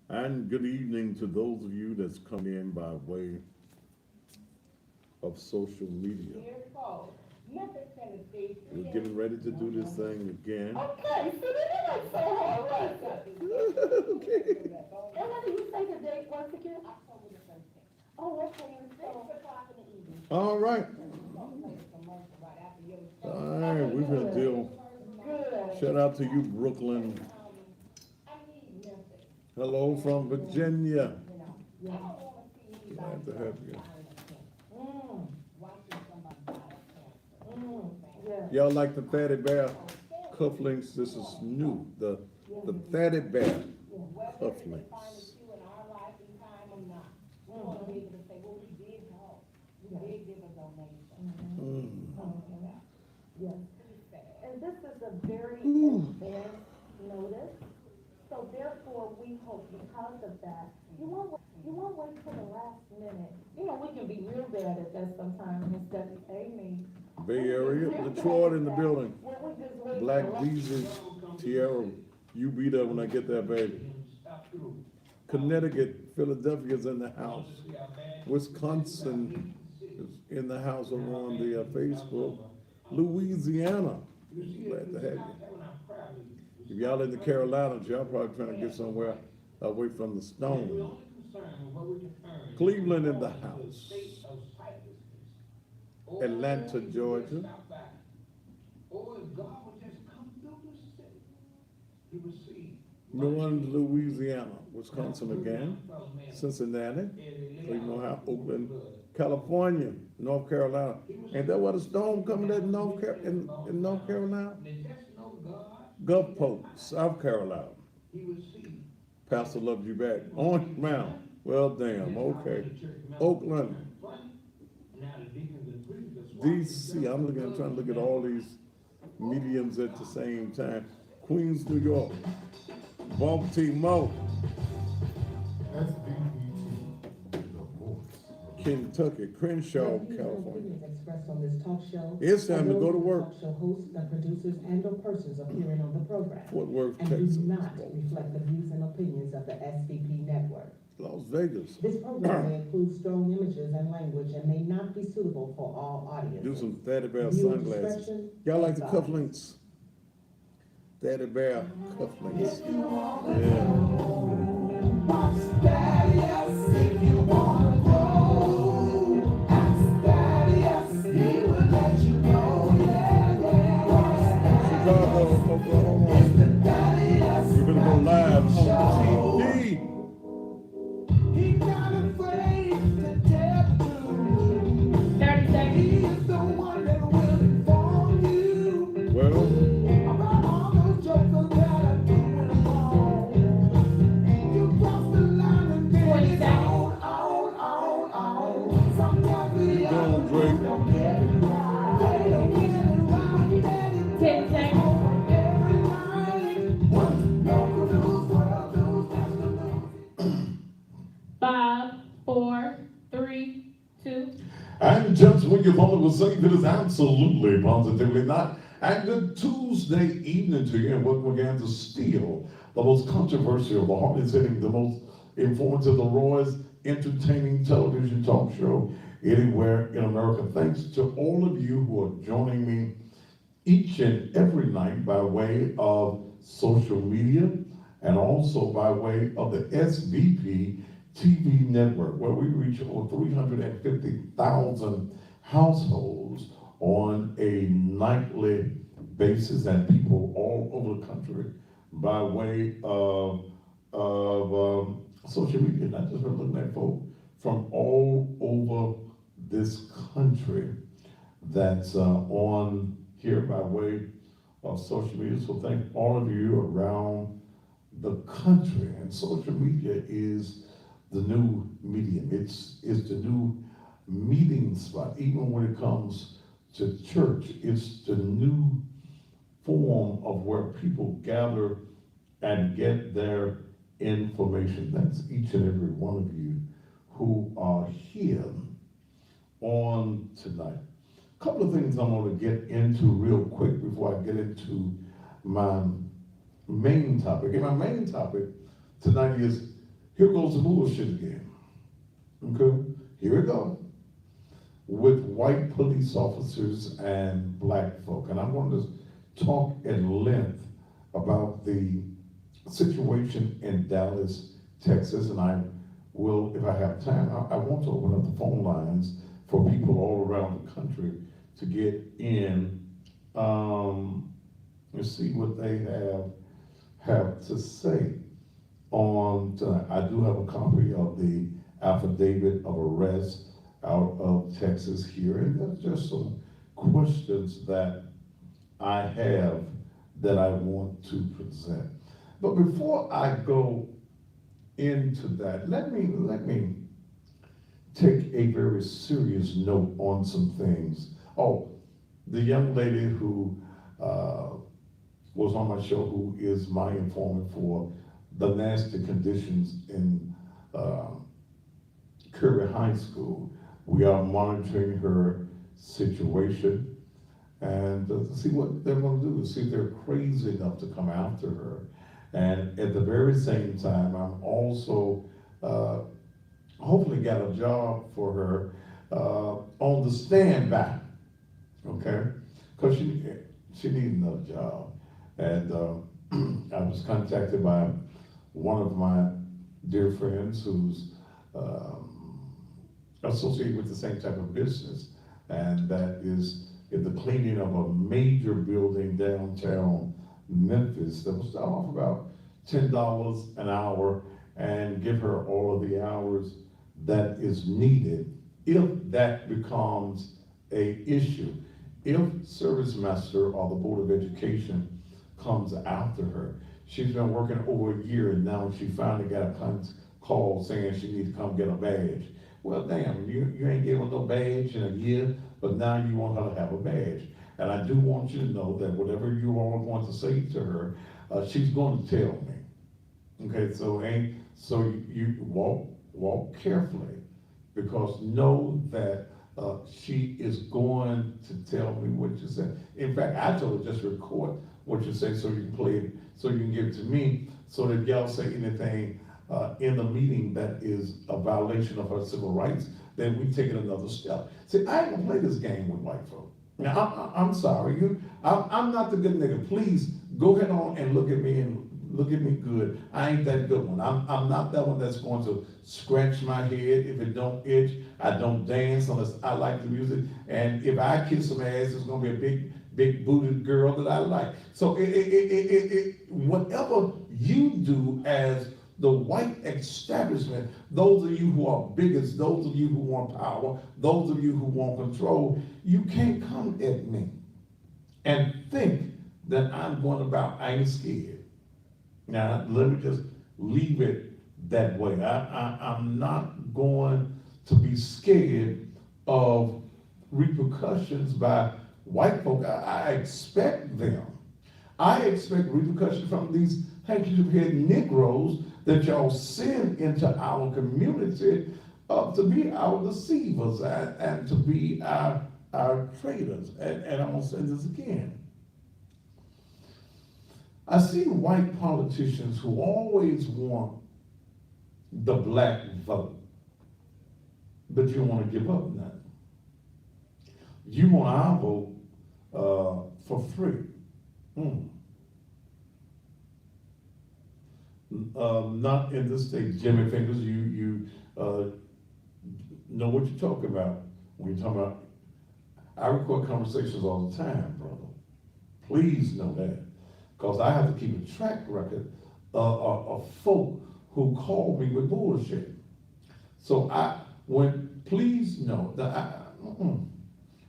And good evening to those of you that's come in by way of social media. We're getting ready to do this thing again. Okay, so that is so hard, right? Okay. And what do you say the date once again? October the 13th. Oh, okay, and so. 6 o'clock in the evening. All right. All right, we're gonna deal. Good. Shout out to you, Brooklyn. Hello from Virginia. Glad to have you. Yeah. Y'all like the Fatty Bear cufflinks? This is new. The Fatty Bear cufflinks. Yes. And this is a very advanced notice. So therefore, we hope because of that, you won't wait till the last minute. You know, we can be real bad at that sometimes, Miss Debbie, Amy. Bay Area, Detroit in the building. When we just wait Black till the last- Jesus, Tierra, you be there when I get there, baby. Connecticut, Philadelphia's in the house. Wisconsin is in the house over on the Facebook. Louisiana, glad to have you. If y'all in the Carolinas, y'all probably trying to get somewhere away from the stone. Cleveland in the house. Atlanta, Georgia. New Orleans, Louisiana, Wisconsin again, Cincinnati, Cleveland, Ohio, Oakland, California, North Carolina. Ain't that what a storm coming in North Carolina? Gulfport, South Carolina. Pastor loves you back. Orange Mountain. Well, damn, okay. Oakland. DC, I'm trying to look at all these mediums at the same time. Queens, New York. Baltimore. Kentucky, Crenshaw, California. Expressed on this talk show. It's time to go to work. Talk show hosts, the producers, and/or persons appearing on the program. Fort Worth, and Texas. do not reflect the views and opinions of the SVP network. Las Vegas. This program may include strong images and language and may not be suitable for all audiences. Do some Fatty Bear Viewer sunglasses. discretion Y'all like the advised. cufflinks? Fatty Bear cufflinks. Yeah. Chicago, Oklahoma. We're gonna go live on TV. He got afraid to tell the truth. 30 seconds. He is the one that will inform you Well, about all those jokers that are doing wrong. You cross the line and then 20 it's seconds. on. Sometimes we you doing, Drake? don't get it right. They don't get it right. Let it 10 seconds. every night. Local news, world news, national news. 5, 4, 3, 2. And just when you thought it was safe, it is absolutely positively not. And good Tuesday evening to you, and welcome again to Steal, the most controversial, the hardest hitting, the most informative, the rawest, entertaining television talk show anywhere in America. Thanks to all of you who are joining me each and every night by way of social media and also by way of the SVP TV network, where we reach over 350,000 households on a nightly basis, and people all over the country by way of social media. Not just from looking at folks from all over this country that's on here by way of social media. So thank all of you around the country. And social media is the new medium. It's the new meeting spot. Even when it comes to church, it's the new form of where people gather and get their information. That's each and every one of you who are here on tonight. A couple of things I'm going to get into real quick before I get into my main topic. And my main topic tonight is here goes the bullshit again. Okay, here we go. With white police officers and black folk. And I'm going to talk at length about the situation in Dallas, Texas, and I will, if I have time, I want to open up the phone lines for people all around the country to get in and see what they have to say on tonight. I do have a copy of the affidavit of arrest out of Texas here, and there's just some questions that I have that I want to present. But before I go into that, let me take a very serious note on some things. Oh, the young lady who was on my show, who is my informant for the nasty conditions in Curry High School. We are monitoring her situation and see what they're going to do, see if they're crazy enough to come after her. And at the very same time, I'm also hopefully got a job for her on the standby, okay? Because she needs another job. And I was contacted by one of my dear friends who's associated with the same type of business, and that is in the cleaning of a major building downtown Memphis that will start off about $10 an hour and give her all of the hours that is needed if that becomes a issue. If Service Master or the Board of Education comes after her, she's been working over a year and now she finally got a call saying she needs to come get a badge. Well, damn, you ain't gave her no badge in a year, but now you want her to have a badge. And I do want you to know that whatever you all are going to say to her, she's going to tell me. Okay, so you walk carefully, because know that she is going to tell me what you said. In fact, I told her just record what you say so you can play it, so you can give it to me, so that if y'all say anything in the meeting that is a violation of her civil rights, then we take it another step. See, I ain't gonna play this game with white folk. Now, I'm sorry, I'm not the good nigga. Please go ahead on and look at me good. I ain't that good one. I'm not that one that's going to scratch my head if it don't itch. I don't dance unless I like the music. And if I kiss some ass, it's gonna be a big booted girl that I like. So whatever you do as the white establishment, those of you who are bigots, those of you who want power, those of you who want control, you can't come at me and think that I'm going about, I ain't scared. Now, let me just leave it that way. I'm not going to be scared of repercussions by white folk. I expect them. I expect repercussions from these handkerchief-head Negroes that y'all send into our community to be our deceivers and to be our traitors. And I'm gonna say this again. I see white politicians who always want the black vote, but you don't want to give up nothing. You want our vote for free. Not in this state. Jimmy Fingers, you know what you're talking about when you're talking about. I record conversations all the time, brother. Please know that, because I have to keep a track record of folk who call me with bullshit. So please know that I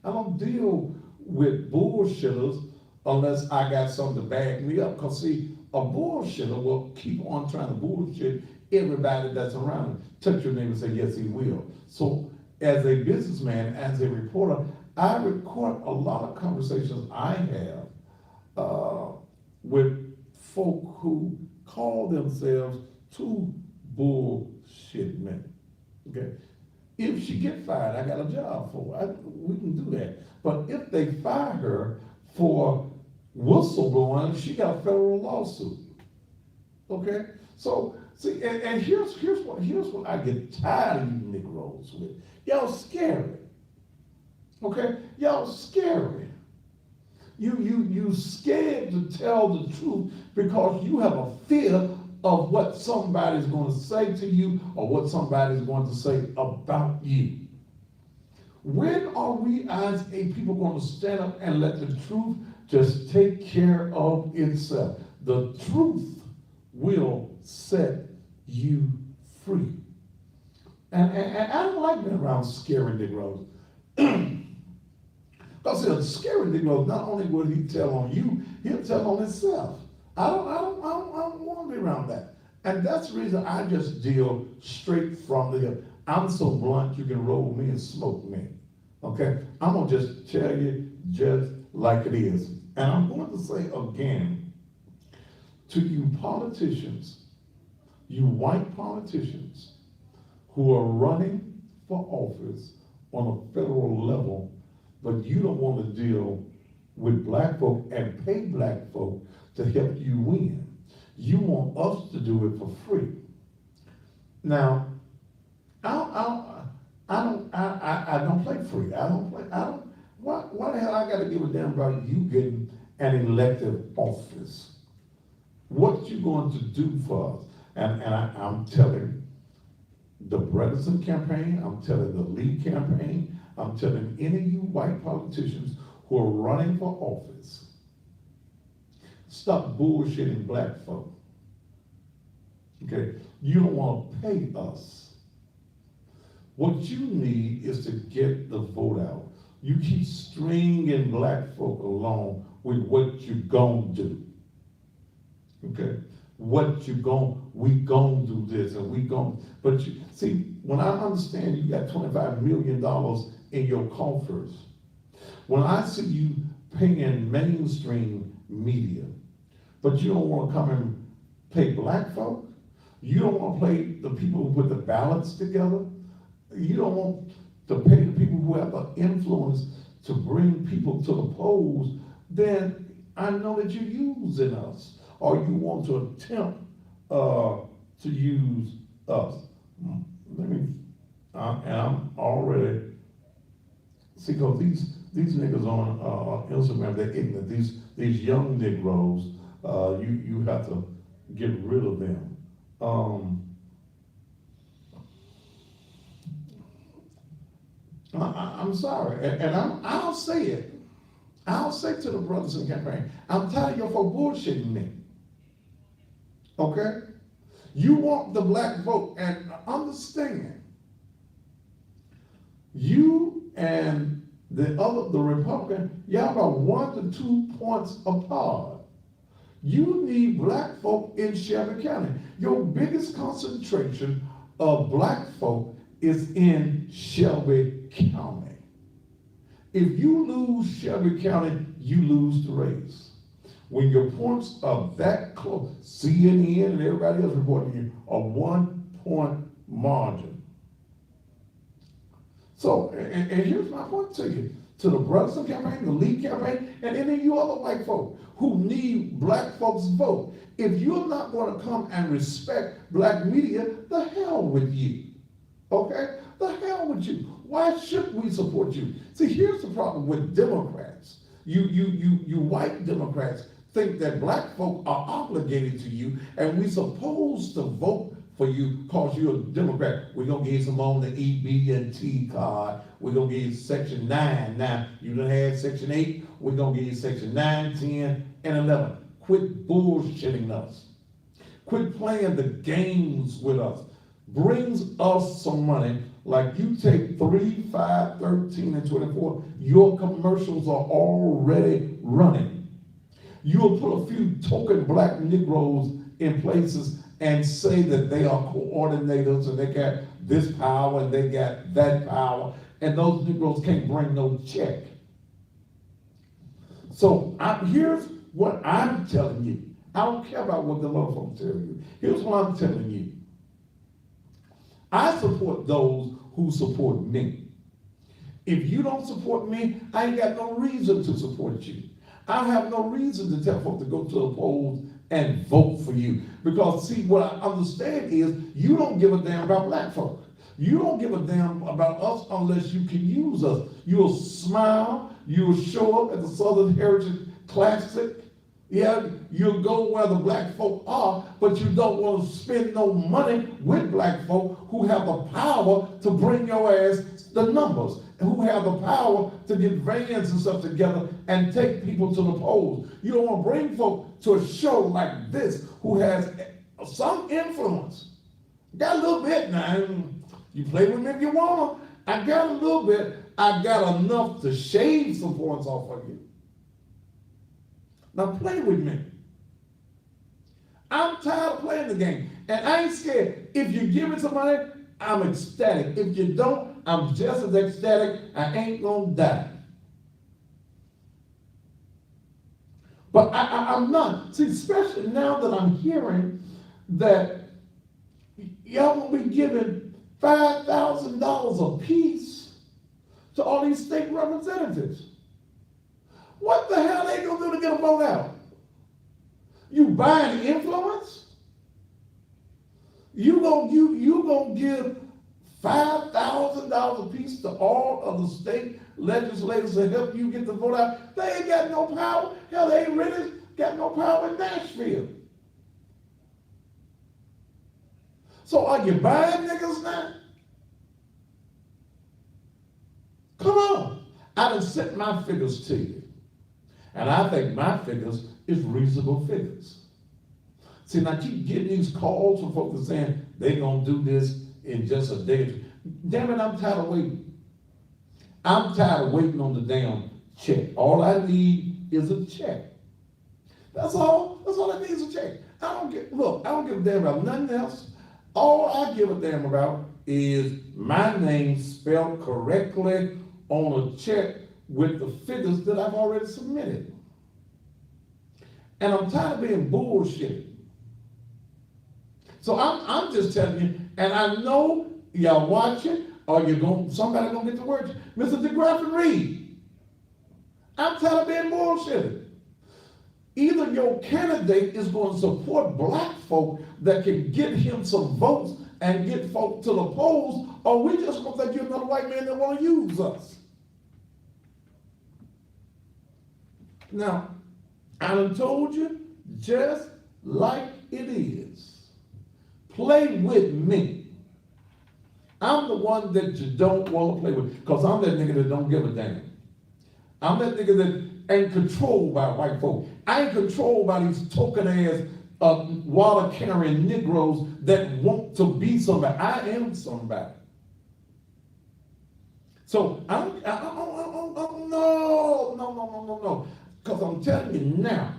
don't deal with bullshitters unless I got something to back me up. Because see, a bullshitter will keep on trying to bullshit everybody that's around him. Touch your name and say, yes, he will. So as a businessman, as a reporter, I record a lot of conversations I have with folk who call themselves two bullshit men. Okay? If she get fired, I got a job for her. We can do that. But if they fire her for whistleblowing, she got a federal lawsuit. Okay? So, see, and here's what I get tired of you Negroes with. Y'all scary. Okay? Y'all scary. You scared to tell the truth because you have a fear of what somebody's going to say to you or what somebody's going to say about you. When are we as a people going to stand up and let the truth just take care of itself? The truth will set you free. And I don't like being around scary Negroes. Because a scary Negro, not only will he tell on you, he'll tell on himself. I don't want to be around that. And that's the reason I just deal straight from the hip. I'm so blunt, you can roll me and smoke me. Okay? I'm going to just tell you just like it is. And I'm going to say again, to you politicians, you white politicians who are running for office on a federal level, but you don't want to deal with black folk and pay black folk to help you win. You want us to do it for free. Now, I don't play free. Why the hell I got to give a damn about you getting an elected office? What you going to do for us? And I'm telling the Bredesen campaign, I'm telling the Lee campaign, I'm telling any of you white politicians who are running for office, stop bullshitting black folk. Okay? You don't want to pay us. What you need is to get the vote out. You keep stringing black folk along with what you gonna do. Okay? We gonna do this and we gonna, but you, see, when I understand you got $25 million in your coffers, when I see you paying mainstream media, but you don't want to come and pay black folk, you don't want to pay the people who put the ballots together, you don't want to pay the people who have the influence to bring people to the polls, then I know that you're using us, or you want to attempt to use us. And I'm already, see, because these niggas on Instagram, they're ignorant. These young Negroes, you have to get rid of them. I'm sorry, and I'll say it. I'll say to the brothers in the campaign, I'm tired of your folk bullshitting me. Okay? You want the black vote, and understand, you and the Republican, y'all are 1 to 2 points apart. You need black folk in Shelby County. Your biggest concentration of black folk is in Shelby County. If you lose Shelby County, you lose the race. When your points are that close, CNN and everybody else reporting you, a 1 point margin. So, and here's my point to you, to the Bredesen campaign, the Lee campaign, and any of you other white folk who need black folks' vote. If you're not going to come and respect black media, the hell with you. Okay? The hell with you. Why should we support you? See, here's the problem with Democrats. You white Democrats think that black folk are obligated to you, and we're supposed to vote for you because you're a Democrat. We're going to give you some on the EB&T card. We're going to give you Section 9. Now, you done had Section 8. We're going to give you Section 9, 10, and 11. Quit bullshitting us. Quit playing the games with us. Brings us some money. Like you take 3, 5, 13, and 24, your commercials are already running. You'll put a few token black Negroes in places and say that they are coordinators and they got this power and they got that power, and those Negroes can't bring no check. So here's what I'm telling you. I don't care about what the motherfuckers tell you. Here's what I'm telling you. I support those who support me. If you don't support me, I ain't got no reason to support you. I have no reason to tell folks to go to the polls and vote for you. Because see, what I understand is you don't give a damn about black folk. You don't give a damn about us unless you can use us. You'll smile, you'll show up at the Southern Heritage Classic. Yeah, you'll go where the black folk are, but you don't want to spend no money with black folk who have the power to bring your ass the numbers, and who have the power to get vans and stuff together and take people to the polls. You don't want to bring folk to a show like this who has some influence. Got a little bit now. You play with me if you want. I got a little bit. I got enough to shave some points off of you. Now play with me. I'm tired of playing the game. And I ain't scared. If you give it to somebody, I'm ecstatic. If you don't, I'm just as ecstatic. I ain't gonna die. But I'm not. See, especially now that I'm hearing that y'all will be giving $5,000 a piece to all these state representatives. What the hell they gonna do to get a vote out? You buying influence? You gonna give $5,000 a piece to all of the state legislators to help you get the vote out? They ain't got no power. Hell, they ain't really got no power in Nashville. So are you buying niggas now? Come on. I done sent my figures to you. And I think my figures is reasonable figures. See, now keep getting these calls from folks saying they're going to do this in just a day or two. Damn it, I'm tired of waiting. I'm tired of waiting on the damn check. All I need is a check. That's all. That's all I need is a check. I don't give a damn about nothing else. All I give a damn about is my name spelled correctly on a check with the figures that I've already submitted. And I'm tired of being bullshit. So I'm just telling you, and I know y'all watching, or somebody gonna get the word. Mr. DeGraff and Reed, I'm tired of being bullshitted. Either your candidate is going to support black folk that can get him some votes and get folk to the polls, or we just gonna think you're another white man that want to use us. Now, I done told you just like it is. Play with me. I'm the one that you don't want to play with, because I'm that nigga that don't give a damn. I'm that nigga that ain't controlled by white folk. I ain't controlled by these token ass water carrying Negroes that want to be somebody. I am somebody. So no. Because I'm telling you now,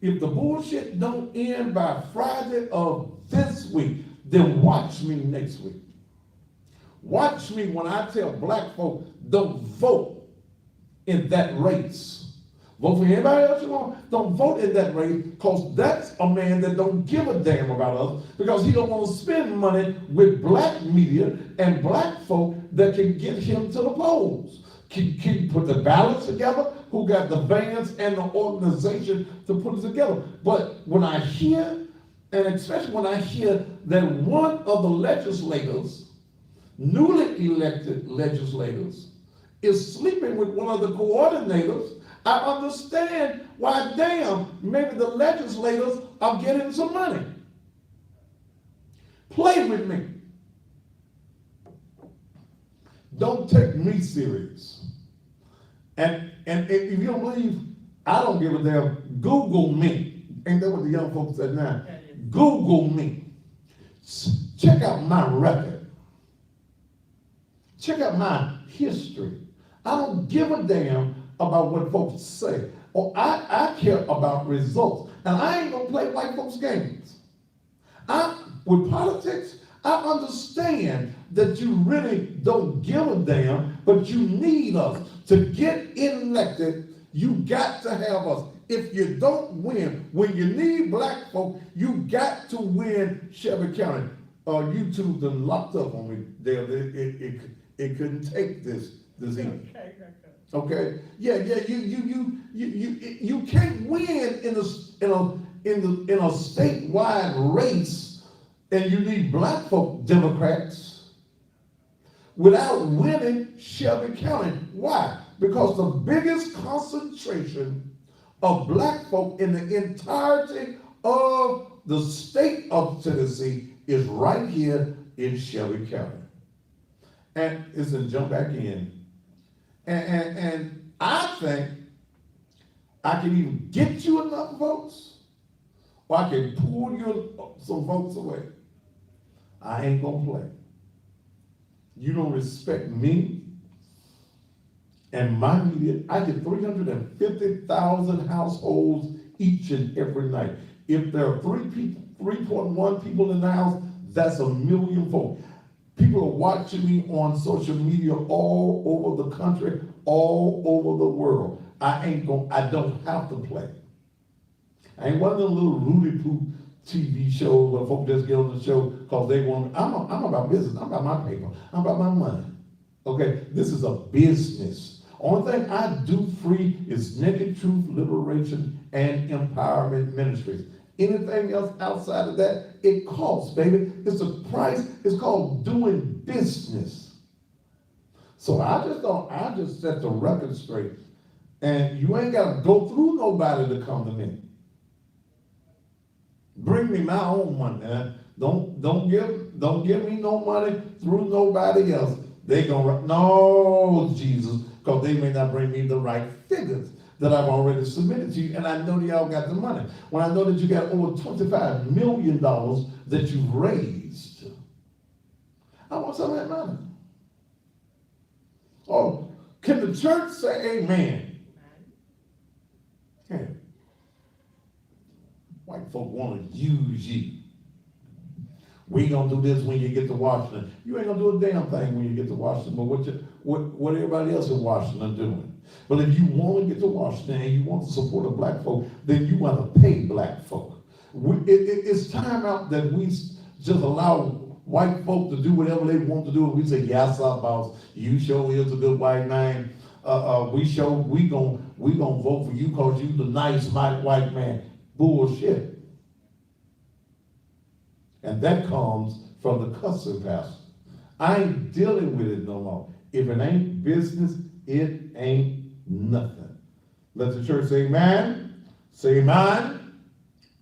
if the bullshit don't end by Friday of this week, then watch me next week. Watch me when I tell black folk, don't vote in that race. Vote for anybody else you want. Don't vote in that race, because that's a man that don't give a damn about us, because he don't want to spend money with black media and black folk that can get him to the polls. Can you put the ballots together? Who got the vans and the organization to put it together? But when I hear, and especially when I hear that one of the legislators, newly elected legislators, is sleeping with one of the coordinators, I understand why damn maybe the legislators are getting some money. Play with me. Don't take me serious. And if you don't believe, I don't give a damn. Google me. Ain't that what the young folks said now? Google me. Check out my record. Check out my history. I don't give a damn about what folks say. Or I care about results. And I ain't gonna play white folks' games. With politics, I understand that you really don't give a damn, but you need us. To get elected, you got to have us. If you don't win, when you need black folk, you got to win Shelby County. YouTube done locked up on me. It couldn't take this evening. Okay? You can't win in a statewide race, and you need black folk Democrats without winning Shelby County. Why? Because the biggest concentration of black folk in the entirety of the state of Tennessee is right here in Shelby County. And it's a jump back in. And I think I can even get you enough votes, or I can pull you some votes away. I ain't gonna play. You don't respect me and my media. I get 350,000 households each and every night. If there are 3.1 people in the house, that's 1 million folks. People are watching me on social media all over the country, all over the world. I don't have to play. I ain't one of them little Rudy Poop TV shows where folks just get on the show because they want. I'm about business. I'm about my paper. I'm about my money. Okay, this is a business. Only thing I do free is Naked Truth, Liberation, and Empowerment Ministries. Anything else outside of that, it costs, baby. It's a price. It's called doing business. So I just set the record straight. And you ain't got to go through nobody to come to me. Bring me my own money, man. Don't give me no money through nobody else. They gonna no, Jesus, because they may not bring me the right figures that I've already submitted to you, and I know y'all got the money. When I know that you got over $25 million that you've raised, I want some of that money. Oh, can the church say amen? Okay. White folk want to use you. We gonna do this when you get to Washington. You ain't gonna do a damn thing when you get to Washington, but what everybody else in Washington doing. But if you want to get to Washington and you want to support a black folk, then you want to pay black folk. It's time out that we just allow white folk to do whatever they want to do, and we say, yes, our boss, you sure is a good white man. We gonna vote for you because you the nice white man. Bullshit. And that comes from the cussing pastor. I ain't dealing with it no more. If it ain't business, it ain't nothing. Let the church say amen. Say amen.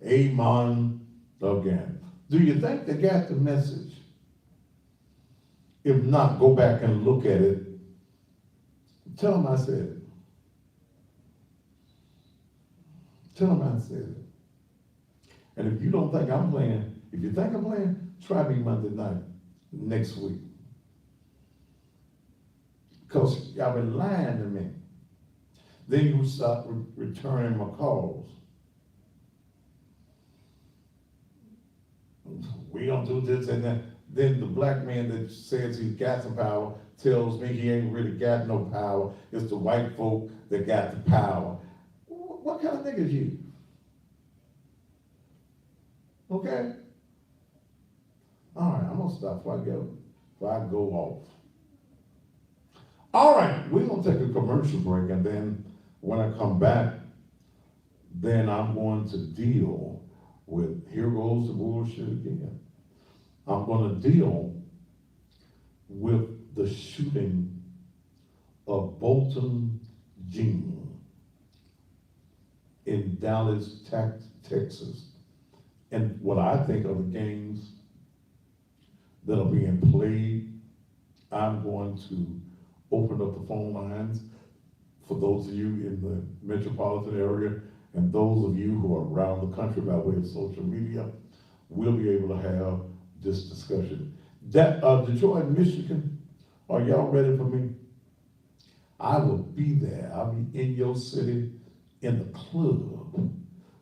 Amen again. Do you think they got the message? If not, go back and look at it. Tell them I said it. Tell them I said it. And if you don't think I'm playing, if you think I'm playing, try me Monday night next week. Because y'all been lying to me. Then you start returning my calls. We don't do this and that. Then the black man that says he's got some power tells me he ain't really got no power. It's the white folk that got the power. What kind of nigga is you? Okay? All right, I'm gonna stop before I go off. All right, we're gonna take a commercial break, and then when I come back, then I'm going to deal with, here goes the bullshit again. I'm gonna deal with the shooting of Bolton Jean in Dallas, Texas, and what I think are the games that are being played. I'm going to open up the phone lines for those of you in the metropolitan area and those of you who are around the country by way of social media. We'll be able to have this discussion. Detroit, Michigan, are y'all ready for me? I will be there. I'll be in your city in the club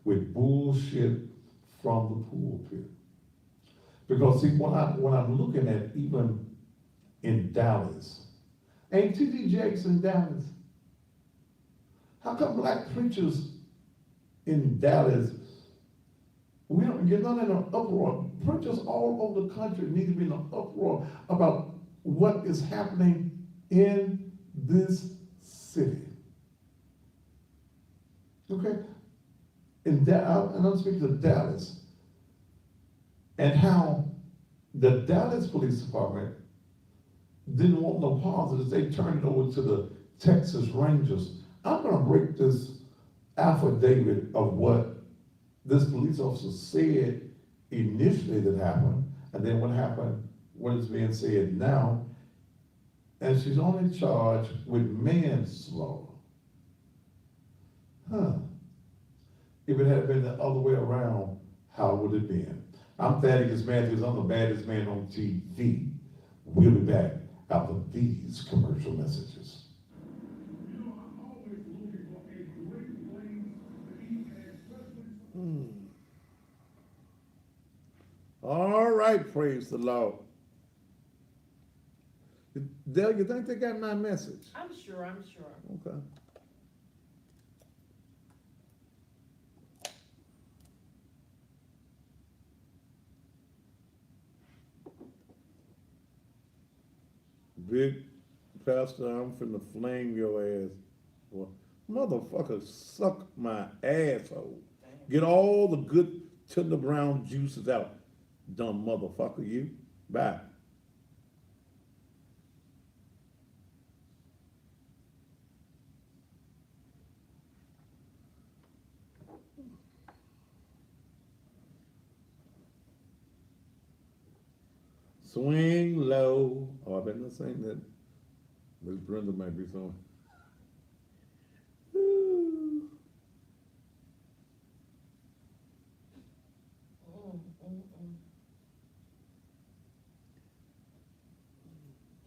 with bullshit from the pulpit. Because see, when I'm looking at even in Dallas, ain't T.D. Jakes in Dallas? How come black preachers in Dallas, we don't get none in an uproar? Preachers all over the country need to be in an uproar about what is happening in this city. Okay? And I'm speaking of Dallas, and how the Dallas Police Department didn't want no positives. They turned it over to the Texas Rangers. I'm gonna break this affidavit of what this police officer said initially that happened, and then what happened, what is being said now, and she's only charged with manslaughter. Huh. If it had been the other way around, how would it been? I'm Thaddeus Matthews, I'm the baddest man on TV. We'll be back after these commercial messages. All right, praise the Lord. Dale, you think they got my message? I'm sure. Okay. Big pastor, I'm finna flame your ass. Boy, motherfucker, suck my asshole. Get all the good tender brown juices out. Dumb motherfucker, you. Bye. Swing low. Oh, I better not sing that. Miss Brenda might be singing.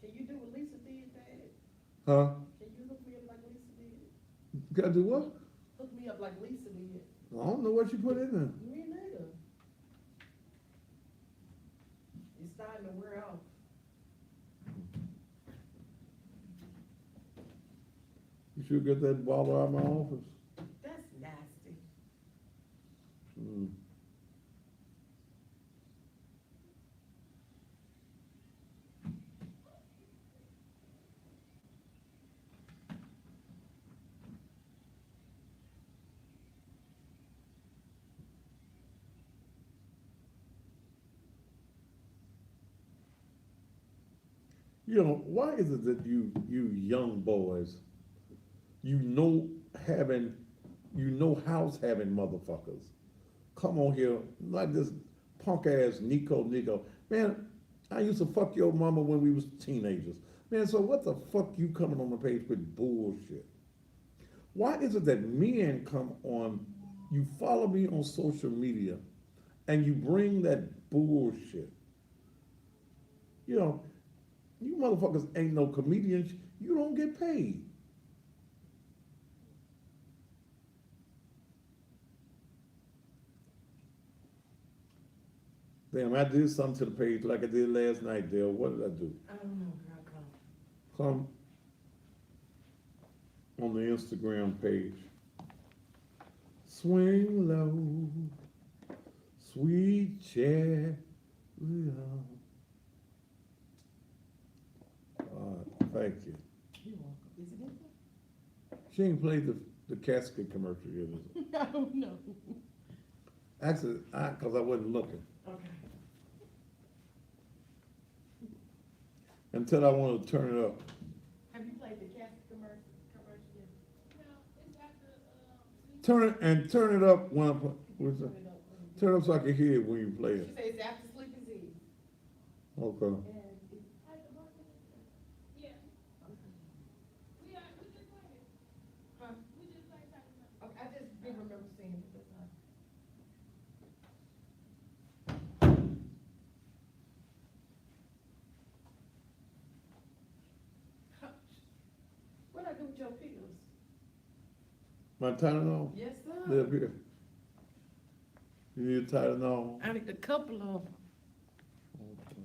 Can you do what Lisa did, Dad? Huh? Can you hook me up like Lisa did? Gotta do what? Hook me up like Lisa did. I don't know what you put in there. Me neither. It's starting to wear off. You should get that bottle out of my office. That's nasty. Mm. You know, why is it that you young boys, house having motherfuckers come on here like this punk ass Nico. Man, I used to fuck your mama when we was teenagers. Man, so what the fuck you coming on the page with bullshit? Why is it that men come on, you follow me on social media and you bring that bullshit? You know, you motherfuckers ain't no comedians. You don't get paid. Damn, I did something to the page like I did last night, Dale. What did I do? I don't know, girl. Come on the Instagram page. Swing low, sweet cherry. Thank you. You're welcome. Is it in there? She ain't played the casket commercial yet, is it? I don't know. Actually, because I wasn't looking. Okay. Until I wanted to turn it up. Have you played the casket commercial yet? Turn it up when I put, Turn it up. turn it up so I can hear it when you play She it. says it's after Sleep is Eve. Okay. And it's huh? Okay, I just didn't remember seeing it this time. What I do with your pills? My Tylenol? Yes, They're sir. up here. You need a Tylenol? I need a couple of them. Okay.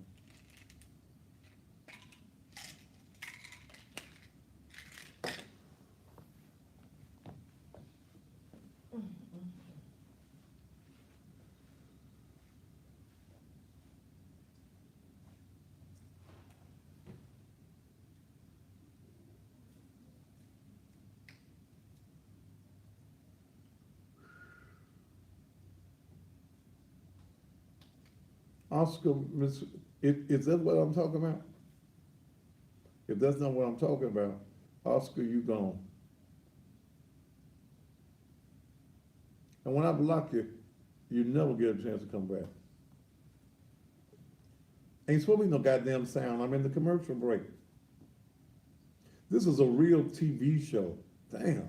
Oscar, is that what I'm talking about? If that's not what I'm talking about, Oscar, you gone. And when I block you, you never get a chance to come back. Ain't supposed to be no goddamn sound. I'm in the commercial break. This is a real TV show. Damn.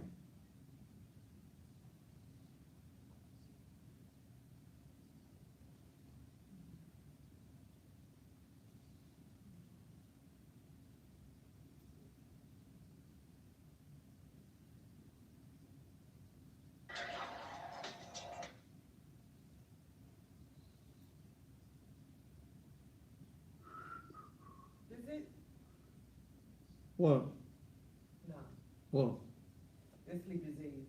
Is it? What? No, What? it's sleep disease.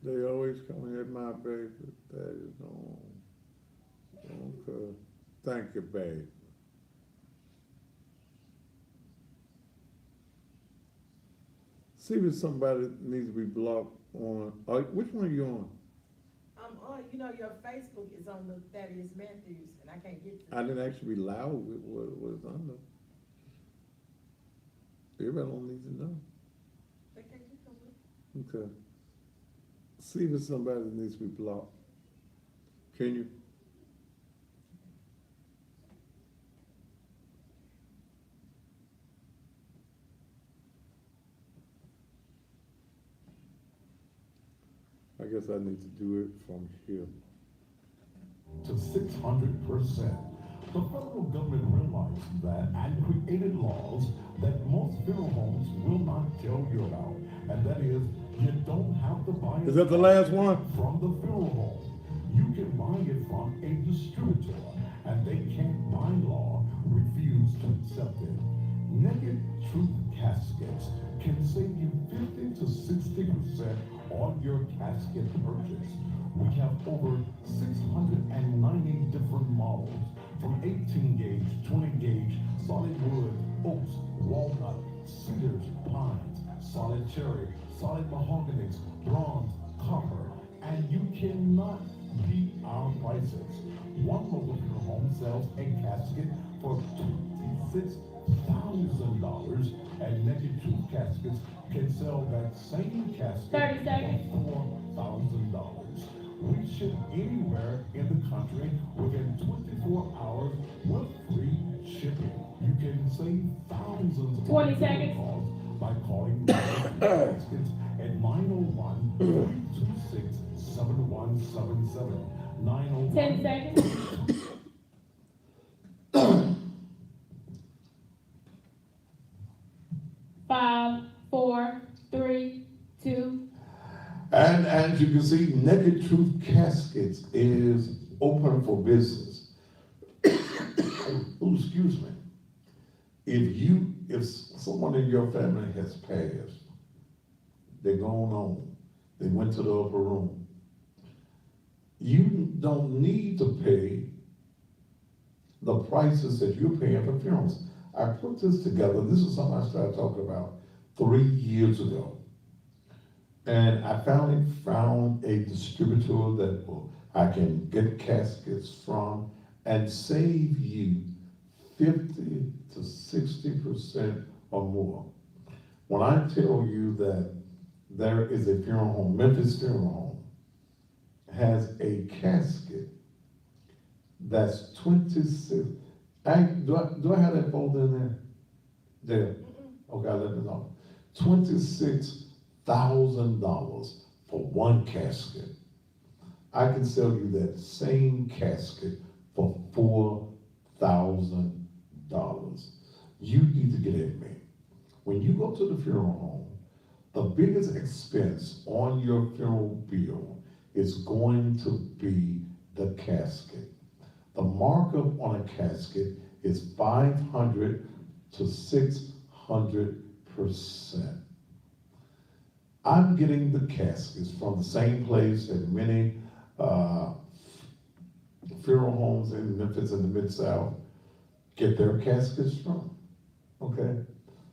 They always come at my baby. That is on. Okay. Thank you, babe. See if somebody needs to be blocked on. Which one are you on? I'm on, you know, your Facebook is on the Thaddeus Matthews, and I can't get to I it. didn't actually be loud with what was under. Everybody don't need to know. They can't get to it. Okay. See if somebody needs to be blocked. Can you? I guess I need to do it from here. To 600%. The federal government realized that and created laws that most funeral homes will not tell you about. And that is, you don't have to buy it. Is that the last one? From the funeral home. You can buy it from a distributor, and they can't, by law, refuse to accept it. Naked Truth Caskets can save you 50 to 60% on your casket purchase. We have over 690 different models, from 18 gauge, 20 gauge, solid wood, oaks, walnut, cedars, pines, solid cherry, solid mahoganies, bronze, copper, and you cannot beat our prices. One local funeral home sells a casket for $26,000, and Naked Truth Caskets can sell that same casket 30 seconds. for $4,000. We ship anywhere in the country within 24 hours with free shipping. You can save thousands 20 on seconds. calls by calling Caskets at 901-326-7177. 901 10 seconds. 5, 4, 3, 2. And as you can see, Naked Truth Caskets is open for business. Oh, excuse me. If someone in your family has passed, they're gone on, they went to the upper room, you don't need to pay the prices that you're paying for funerals. I put this together. This is something I started talking about 3 years ago. And I finally found a distributor that I can get caskets from and save you 50 to 60% or more. When I tell you that there is a funeral home, Memphis Funeral Home, has a casket that's 26. Do I have that folder in there? There. Okay, I'll let me know. $26,000 for one casket. I can sell you that same casket for $4,000. You need to get at me. When you go to the funeral home, the biggest expense on your funeral bill is going to be the casket. The markup on a casket is 500 to 600%. I'm getting the caskets from the same place that many funeral homes in Memphis and the Mid-South get their caskets from, okay?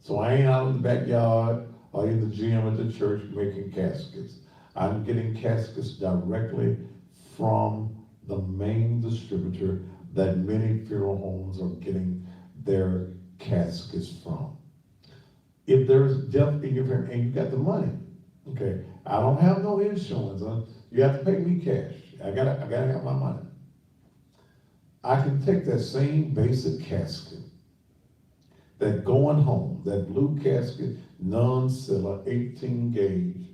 So I ain't out in the backyard or in the gym at the church making caskets. I'm getting caskets directly from the main distributor that many funeral homes are getting their caskets from. If there's death in your family and you got the money, okay, I don't have no insurance, you have to pay me cash. I gotta have my money. I can take that same basic casket, that going home, that blue casket, non-seller, 18 gauge.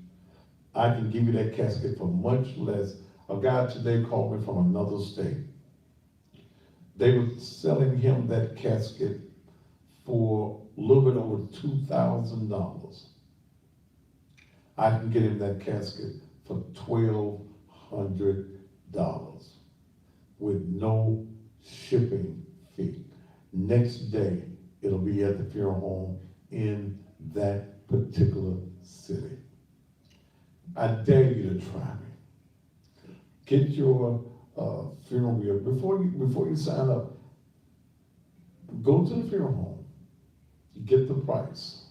I can give you that casket for much less. A guy today called me from another state. They were selling him that casket for a little bit over $2,000. I can get him that casket for $1,200 with no shipping fee. Next day, it'll be at the funeral home in that particular city. I dare you to try me. Get your funeral gear before you sign up. Go to the funeral home, get the price,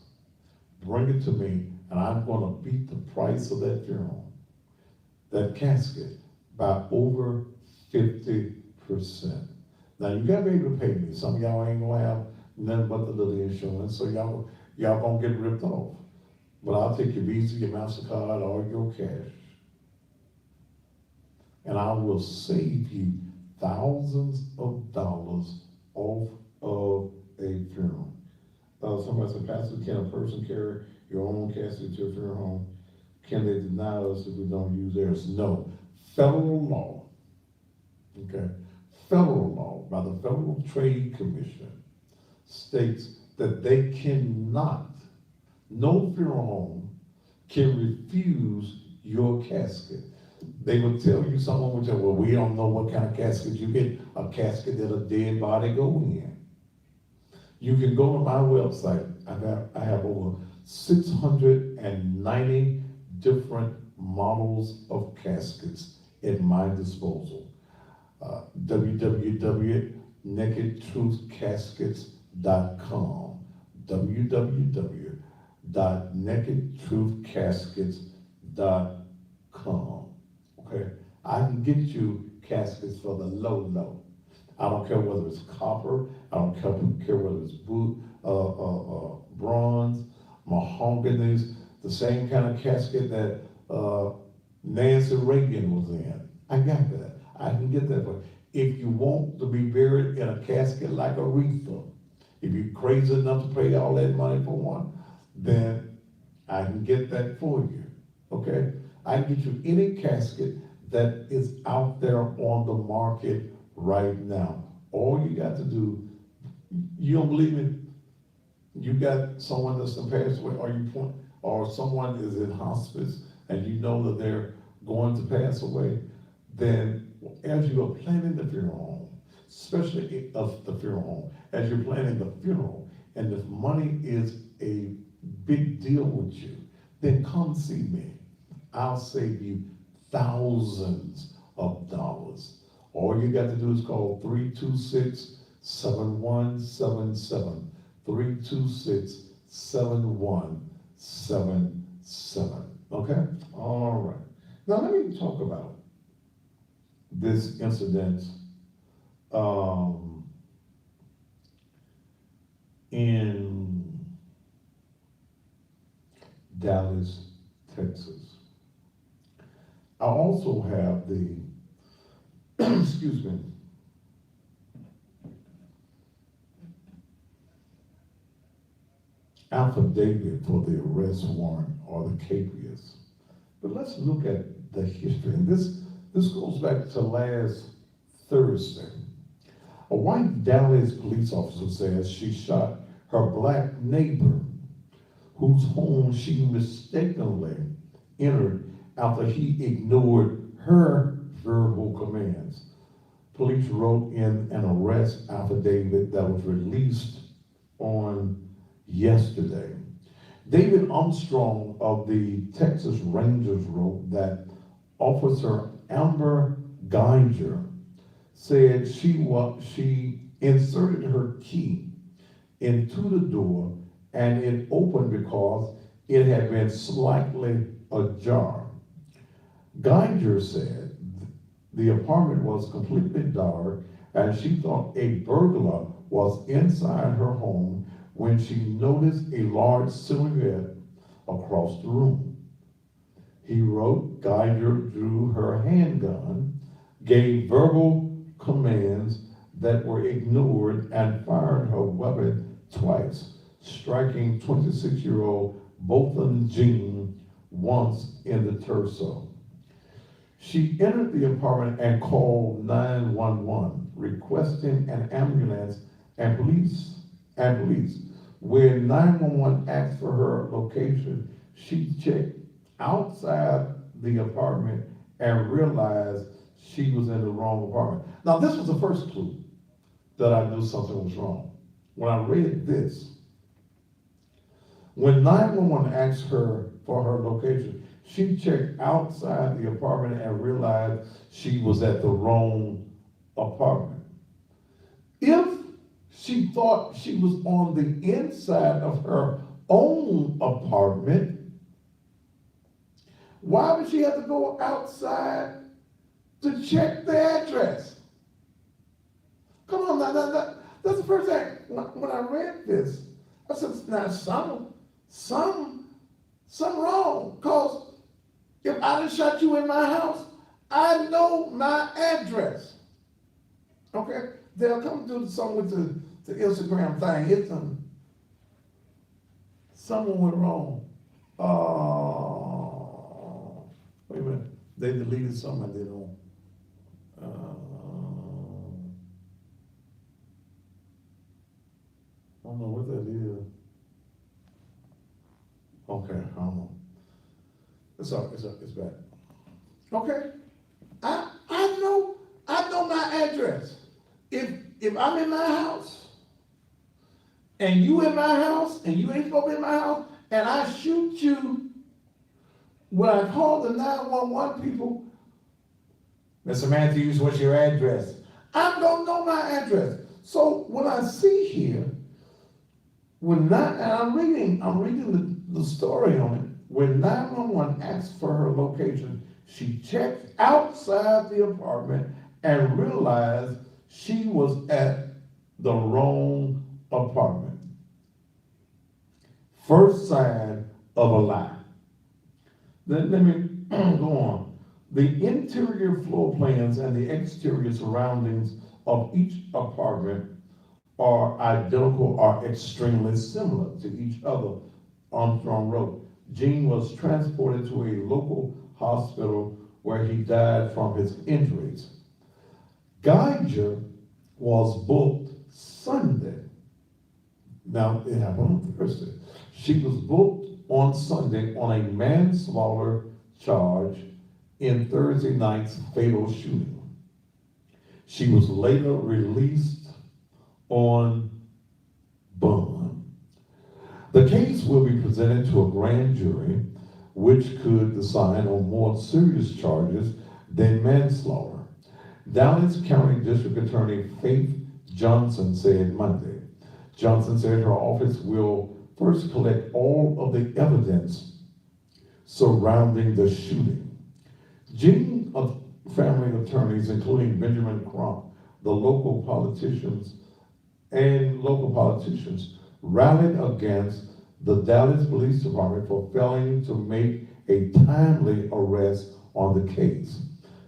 bring it to me, and I'm going to beat the price of that funeral, that casket, by over 50%. Now you gotta be able to pay me. Some of y'all ain't gonna have nothing but the little insurance, so y'all gonna get ripped off. But I'll take your Visa, your MasterCard, or your cash, and I will save you thousands of dollars off of a funeral. Somebody said, Pastor, can a person carry your own casket to a funeral home? Can they deny us if we don't use theirs? No. Federal law, okay, federal law by the Federal Trade Commission states that they cannot, no funeral home can refuse your casket. They would tell you, someone would tell, well, we don't know what kind of casket you get, a casket that a dead body go in. You can go to my website. I have over 690 different models of caskets at my disposal. www.nakedtruthcaskets.com www.nakedtruthcaskets.com. Okay, I can get you caskets for the low. I don't care whether it's copper, I don't care whether it's bronze, mahoganies, the same kind of casket that Nancy Reagan was in. I got that. I can get that for you. If you want to be buried in a casket like Aretha, if you're crazy enough to pay all that money for one, then I can get that for you, okay? I can get you any casket that is out there on the market right now. All you got to do, you don't believe me? You got someone that's passed away, or someone is in hospice, and you know that they're going to pass away, then as you are planning the funeral home, especially of the funeral home, as you're planning the funeral, and if money is a big deal with you, then come see me. I'll save you thousands of dollars. All you got to do is call 326-7177, 326-7177, okay? All right. Now let me talk about this incident in Dallas, Texas. I also have the, excuse me, affidavit for the arrest warrant, or the capias. But let's look at the history. And this goes back to last Thursday. A white Dallas police officer says she shot her black neighbor, whose home she mistakenly entered after he ignored her verbal commands. police wrote in an arrest affidavit that was released on yesterday. David Armstrong of the Texas Rangers wrote that Officer Amber Geiger said she inserted her key into the door and it opened because it had been slightly ajar. Geiger said the apartment was completely dark and she thought a burglar was inside her home when she noticed a large silhouette across the room. He wrote Geiger drew her handgun, gave verbal commands that were ignored, and fired her weapon twice, striking 26-year-old Botham Jean once in the torso. She entered the apartment and called 911, requesting an ambulance and police. When 911 asked for her location, she checked outside the apartment and realized she was in the wrong apartment. Now, this was the first clue that I knew something was wrong. When I read this, when 911 asked her for her location, she checked outside the apartment and realized she was at the wrong apartment. If she thought she was on the inside of her own apartment, why would she have to go outside to check the address? Come on, now, that's the first thing. When I read this, I said, now some wrong. Because if I done shot you in my house, I know my address. Okay? They'll come do something with the Instagram thing. Hit them. Someone went wrong. Wait a minute. They deleted something I did on. I don't know what that is. Okay, I don't know. It's back. Okay. I know my address. If I'm in my house, and you in my house, and you ain't supposed to be in my house, and I shoot you, when I call the 911 people, Mr. Matthews, what's your address? I don't know my address. So when I see here, and I'm reading the story on it, when 911 asked for her location, she checked outside the apartment and realized she was at the wrong apartment. First sign of a lie. Let me go on. The interior floor plans and the exterior surroundings of each apartment are identical or extremely similar to each other, Armstrong wrote. Gene was transported to a local hospital where he died from his injuries. Geiger was booked Sunday. Now, it happened on Thursday. She was booked on Sunday on a manslaughter charge in Thursday night's fatal shooting. She was later released on bond. The case will be presented to a grand jury, which could decide on more serious charges than manslaughter. Dallas County District Attorney Faith Johnson said Monday. Johnson said her office will first collect all of the evidence surrounding the shooting. Gene family attorneys, including Benjamin Crump, the local politicians, rallied against the Dallas Police Department for failing to make a timely arrest on the case.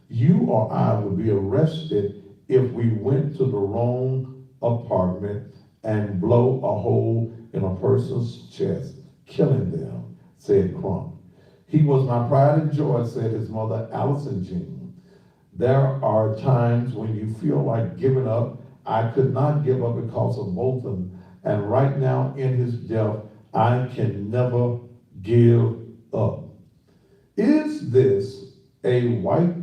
You or I would be arrested if we went to the wrong apartment and blow a hole in a person's chest, killing them, said Crump. He was my pride and joy, said his mother, Allison Jean. There are times when you feel like giving up. I could not give up because of Bolton, and right now in his death, I can never give up. Is this a white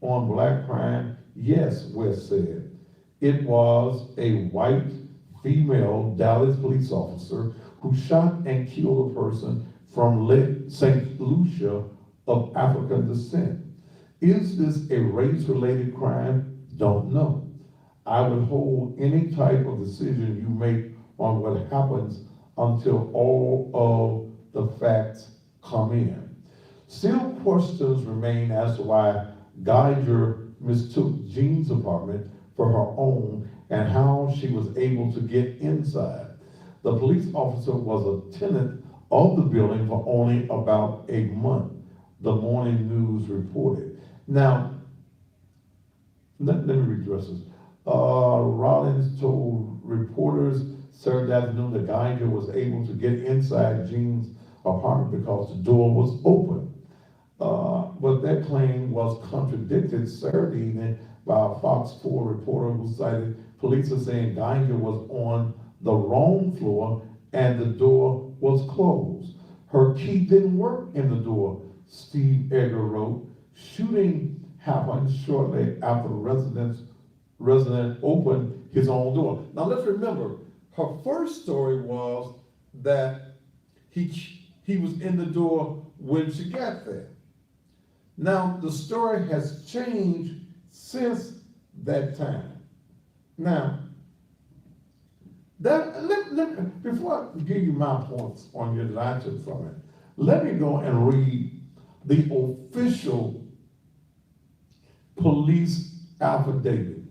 on black crime? Yes, West said. It was a white female Dallas police officer who shot and killed a person from St. Lucia of African descent. Is this a race-related crime? Don't know. I would hold any type of decision you make on what happens until all of the facts come in. Still, questions remain as to why Geiger mistook Jean's apartment for her own and how she was able to get inside. The police officer was a tenant of the building for only about a month, the morning news reported. Now, let me redress this. Rollins told reporters Saturday afternoon that Geiger was able to get inside Jean's apartment because the door was open. But that claim was contradicted Saturday evening by a Fox 4 reporter who cited police as saying Geiger was on the wrong floor and the door was closed. Her key didn't work in the door, Steve Edgar wrote. Shooting happened shortly after the resident opened his own door. Now let's remember, her first story was that he was in the door when she got there. Now the story has changed since that time. Now, before I give you my points on your that I took from it, let me go and read the official police affidavit.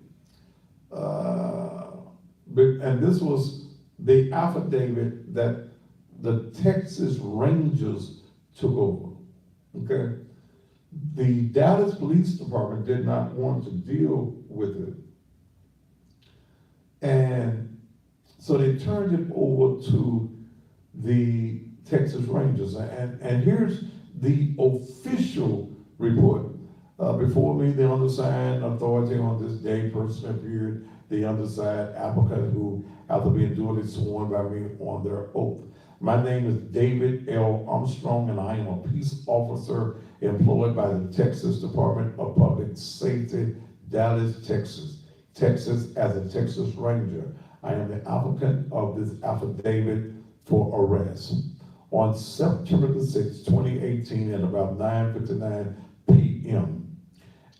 And this was the affidavit that the Texas Rangers took over, okay? The Dallas Police Department did not want to deal with it. And so they turned it over to the Texas Rangers. And here's the official report. Before me, the undersigned authority on this day personally appeared the undersigned applicant who, after being duly sworn by me on their oath. My name is David L. Armstrong, and I am a peace officer employed by the Texas Department of Public Safety, Dallas, Texas, as a Texas Ranger. I am the applicant of this affidavit for arrest. On September the 6th, 2018, at about 9:59 p.m.,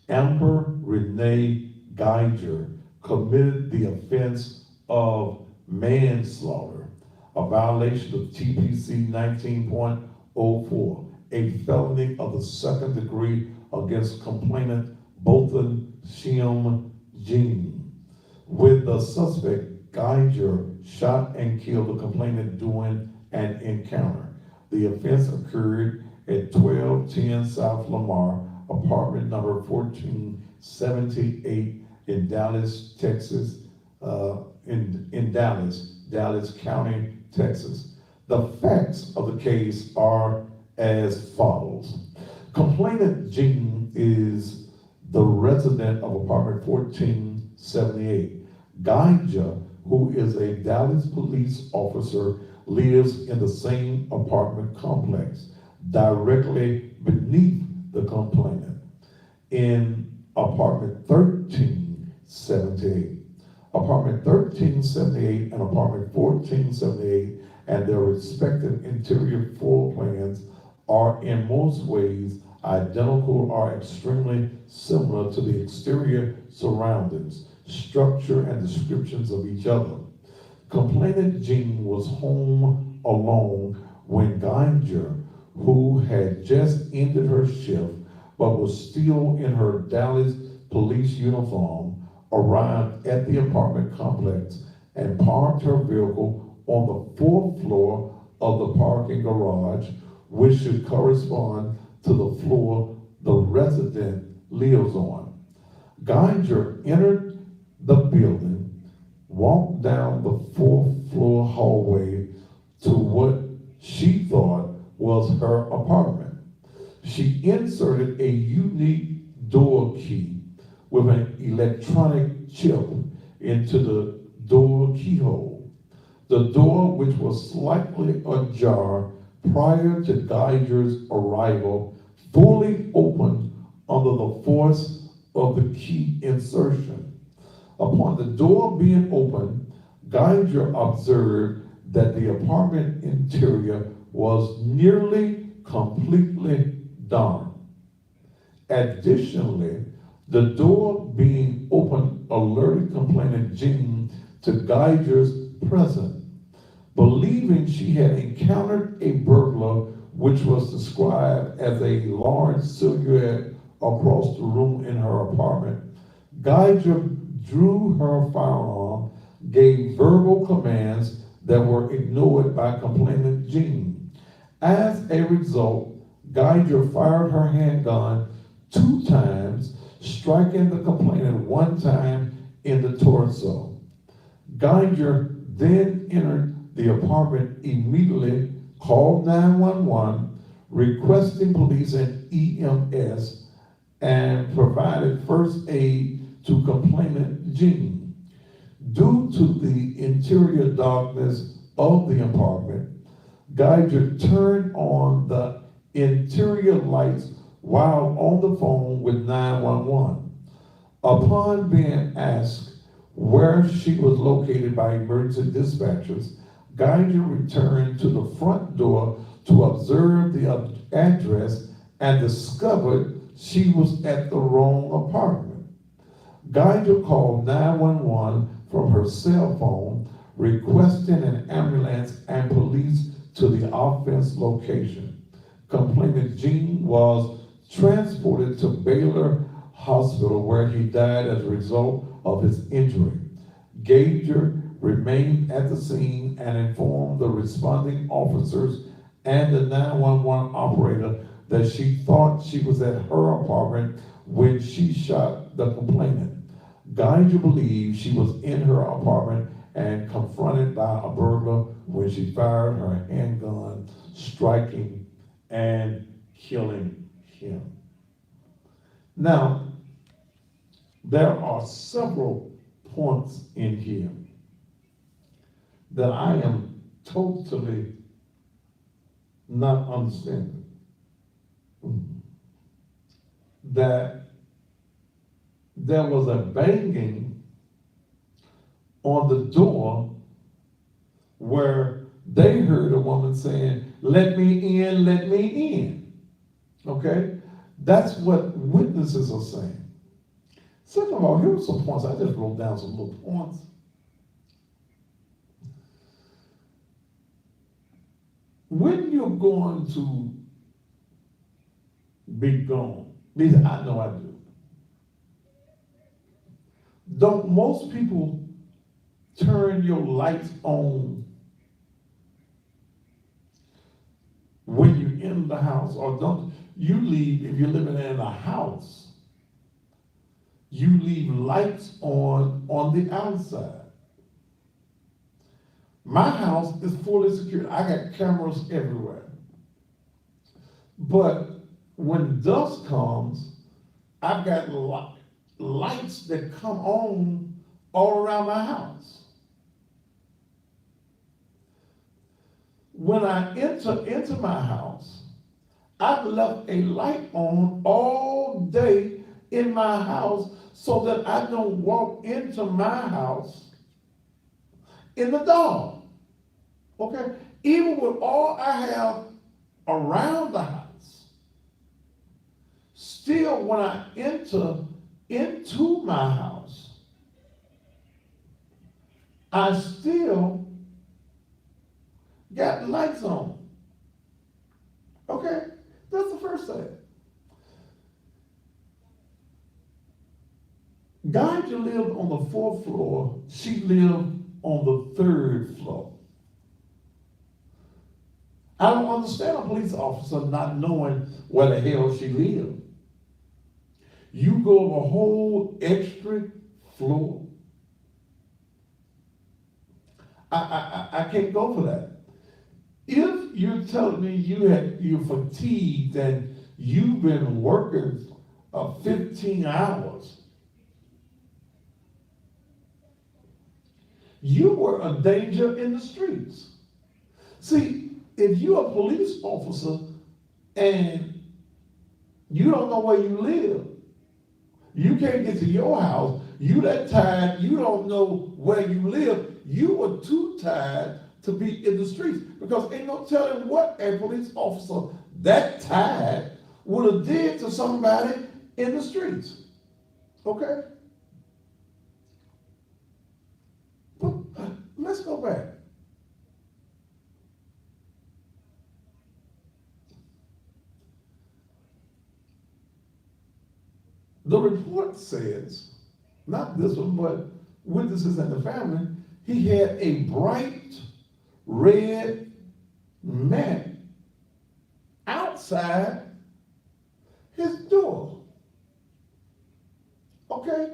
Amber Renee Geiger committed the offense of manslaughter, a violation of TPC 19.04, a felony of the second degree against complainant Botham Shim Jean. With the suspect, Geiger shot and killed the complainant during an encounter. The offense occurred at 1210 South Lamar, apartment number 1478 in Dallas, Texas, in Dallas County, Texas. The facts of the case are as follows. Complainant Jean is the resident of apartment 1478. Geiger, who is a Dallas police officer, lives in the same apartment complex, directly beneath the complainant, in apartment 1378. Apartment 1378 and apartment 1478 and their respective interior floor plans are in most ways identical or extremely similar to the exterior surroundings, structure, and descriptions of each other. Complainant Jean was home alone when Geiger, who had just ended her shift but was still in her Dallas police uniform, arrived at the apartment complex and parked her vehicle on the fourth floor of the parking garage, which should correspond to the floor the resident lives on. Geiger entered the building, walked down the fourth floor hallway to what she thought was her apartment. She inserted a unique door key with an electronic chip into the door keyhole. The door, which was slightly ajar prior to Geiger's arrival, fully opened under the force of the key insertion. Upon the door being opened, Geiger observed that the apartment interior was nearly completely dark. Additionally, the door being opened alerted complainant Jean to Geiger's presence. Believing she had encountered a burglar, which was described as a large silhouette across the room in her apartment, Geiger drew her firearm, gave verbal commands that were ignored by complainant Jean. As a result, Geiger fired her handgun 2 times, striking the complainant 1 time in the torso. Geiger then entered the apartment, immediately called 911, requesting police and EMS, and provided first aid to complainant Jean. Due to the interior darkness of the apartment, Geiger turned on the interior lights while on the phone with 911. Upon being asked where she was located by emergency dispatchers, Geiger returned to the front door to observe the address and discovered she was at the wrong apartment. Geiger called 911 from her cell phone, requesting an ambulance and police to the offense location. Complainant Jean was transported to Baylor Hospital, where he died as a result of his injury. Geiger remained at the scene and informed the responding officers and the 911 operator that she thought she was at her apartment when she shot the complainant. Geiger believed she was in her apartment and confronted by a burglar when she fired her handgun, striking and killing him. Now, there are several points in here that I am totally not understanding. That there was a banging on the door where they heard a woman saying, "Let me in, let me in." Okay? That's what witnesses are saying. Second of all, here's some points. I just wrote down some little points. When you're going to be gone, at least I know I do. Don't most people turn your lights on when you're in the house? Or don't you leave, if you're living in a house, you leave lights on the outside. My house is fully secured. I got cameras everywhere. But when dusk comes, I've got lights that come on all around my house. When I enter into my house, I've left a light on all day in my house so that I don't walk into my house in the dark. Okay? Even with all I have around the house, still when I enter into my house, I still got lights on. Okay? That's the first thing. Geiger lived on the 4th floor. She lived on the 3rd floor. I don't understand a police officer not knowing where the hell she lived. You go a whole extra floor. I can't go for that. If you're telling me you're fatigued and you've been working 15 hours, you were a danger in the streets. See, if you're a police officer and you don't know where you live, You can't get to your house. You that tired, you don't know where you live. You were too tired to be in the streets because ain't no telling what a police officer that tired would have did to somebody in the streets. Okay? But let's go back. The report says, not this one, but witnesses and the family, he had a bright red mat outside his door. Okay?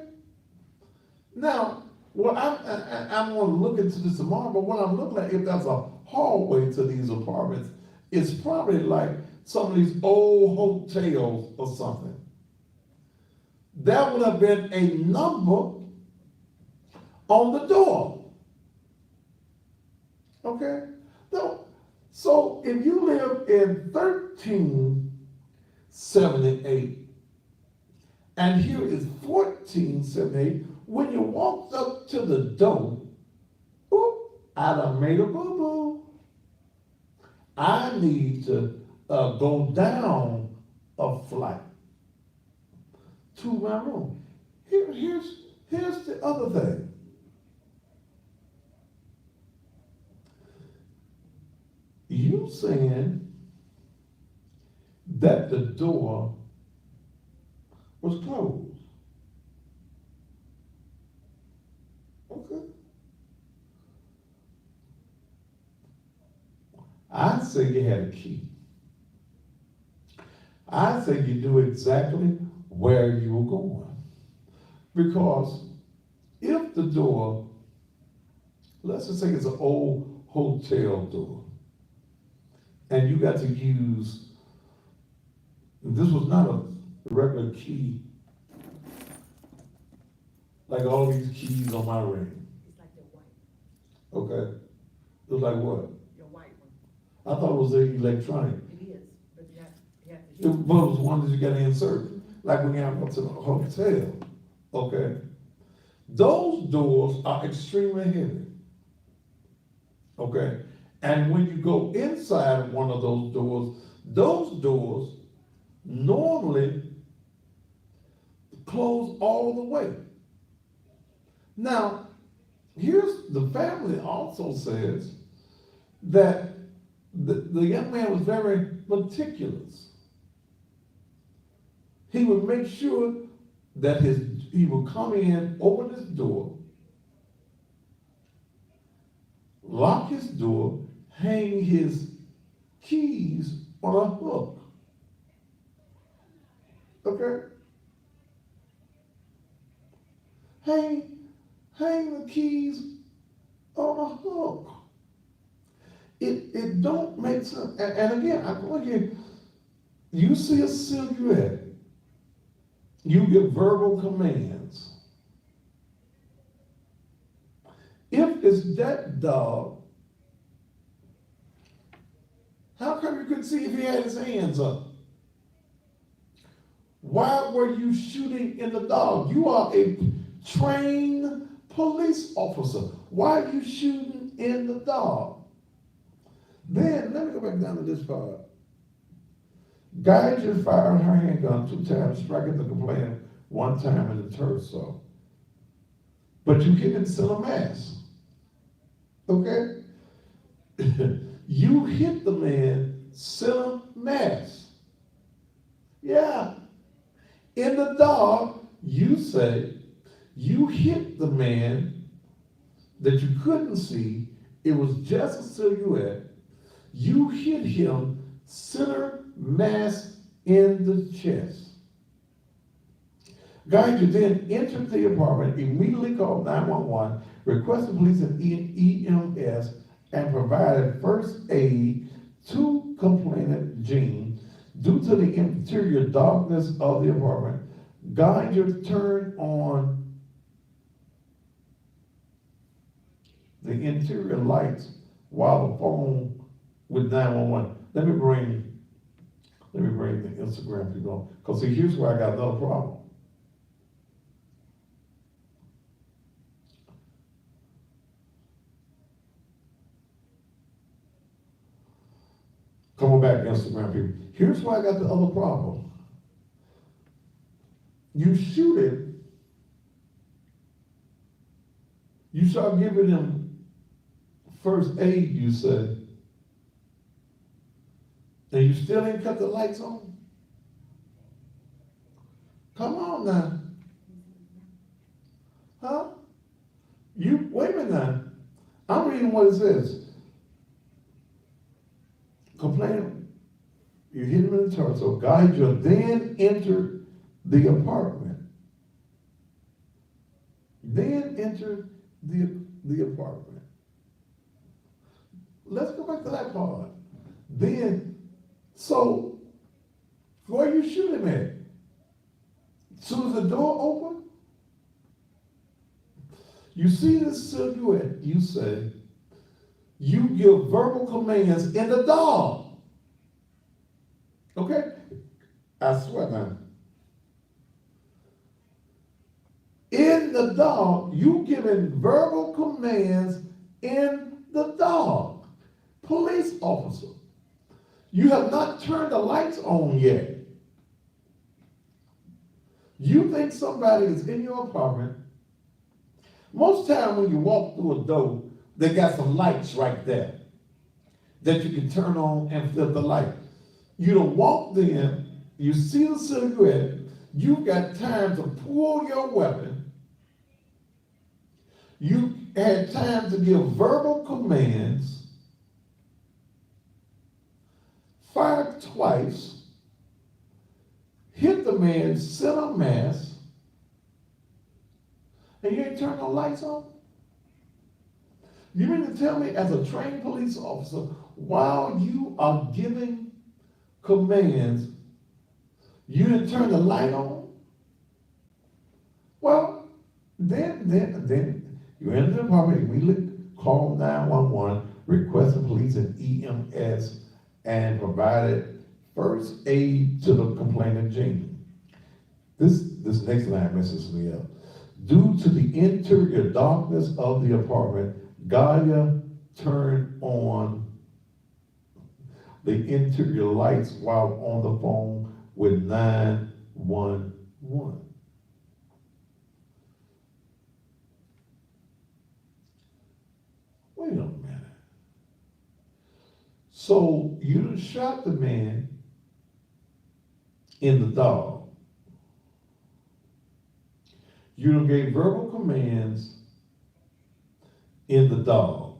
Now, well, I'm going to look into this tomorrow, but what I'm looking at, if there's a hallway to these apartments, it's probably like some of these old hotels or something. There would have been a number on the door. Okay? So if you live in 1378, and here is 1478, when you walked up to the door, I done made a boo-boo. I need to go down a flight to my room. Here's the other thing. You saying that the door was closed. Okay. I say you had a key. I say you knew exactly where you were going. Because if the door, let's just say it's an old hotel door, and you got to use, this was not a regular key, like all these keys on my ring. It's like your white, Okay? It was like what? your white one. I thought it was electronic. It is, but you have It was one that you got to insert, like when you have to the hotel. Okay? Those doors are extremely heavy. Okay? And when you go inside one of those doors normally close all the way. Now, here's the family also says that the young man was very meticulous. He would make sure that he would come in, open his door, lock his door, hang his keys on a hook. Okay? Hang the keys on a hook. It don't make sense. And again, I go again, you see a silhouette, you give verbal commands. If it's that dog, how come you couldn't see if he had his hands up? Why were you shooting in the dog? You are a trained police officer. Why are you shooting in the dog? Then, let me go back down to this part. Guy just fired her handgun 2 times, striking the complainant 1 time in the torso. But you hit him still a mass. Okay? You hit the man, still a mass. Yeah. In the dog, you say you hit the man that you couldn't see. It was just a silhouette. You hit him center mass in the chest. Guy, then entered the apartment, immediately called 911, requested police and EMS, and provided first aid to complainant Jean. Due to the interior darkness of the apartment, Geiger turned on the interior lights while the phone with 911. Let me bring the Instagram people on. Because see, here's where I got another problem. back, Instagram people. Here's why I got the other problem. You shoot it, you start giving them first aid, you say, and you still ain't cut the lights on? Come on now. Huh? You, wait a minute now. I'm reading what it says. Complain, you hit him in the torso, guide you, then enter the apartment. Then enter the apartment. Let's go back to that part. Then, so, where you shoot him at? As soon as the door open, you see this silhouette, you say, you give verbal commands in the dark. Okay? I swear now. In the dark, you giving verbal commands in the dark. Police officer, you have not turned the lights on yet. You think somebody is in your apartment. Most time when you walk through a door, they got some lights right there that you can turn on and flip the light. You don't walk in, you see the silhouette, you got time to pull your weapon. You had time to give verbal commands, fire twice, hit the man, send a mass, and you ain't turned the lights on? You mean to tell me, as a trained police officer, while you are giving commands, you didn't turn the light on? Well, then you enter the apartment, immediately call 911, requesting police and EMS, and provided first aid to the complainant, Jamie. This next line messes me up. Due to the interior darkness of the apartment, Gaia turned on the interior lights while on the phone with 911. Wait a minute. So you done shot the man in the dark. You done gave verbal commands in the dark.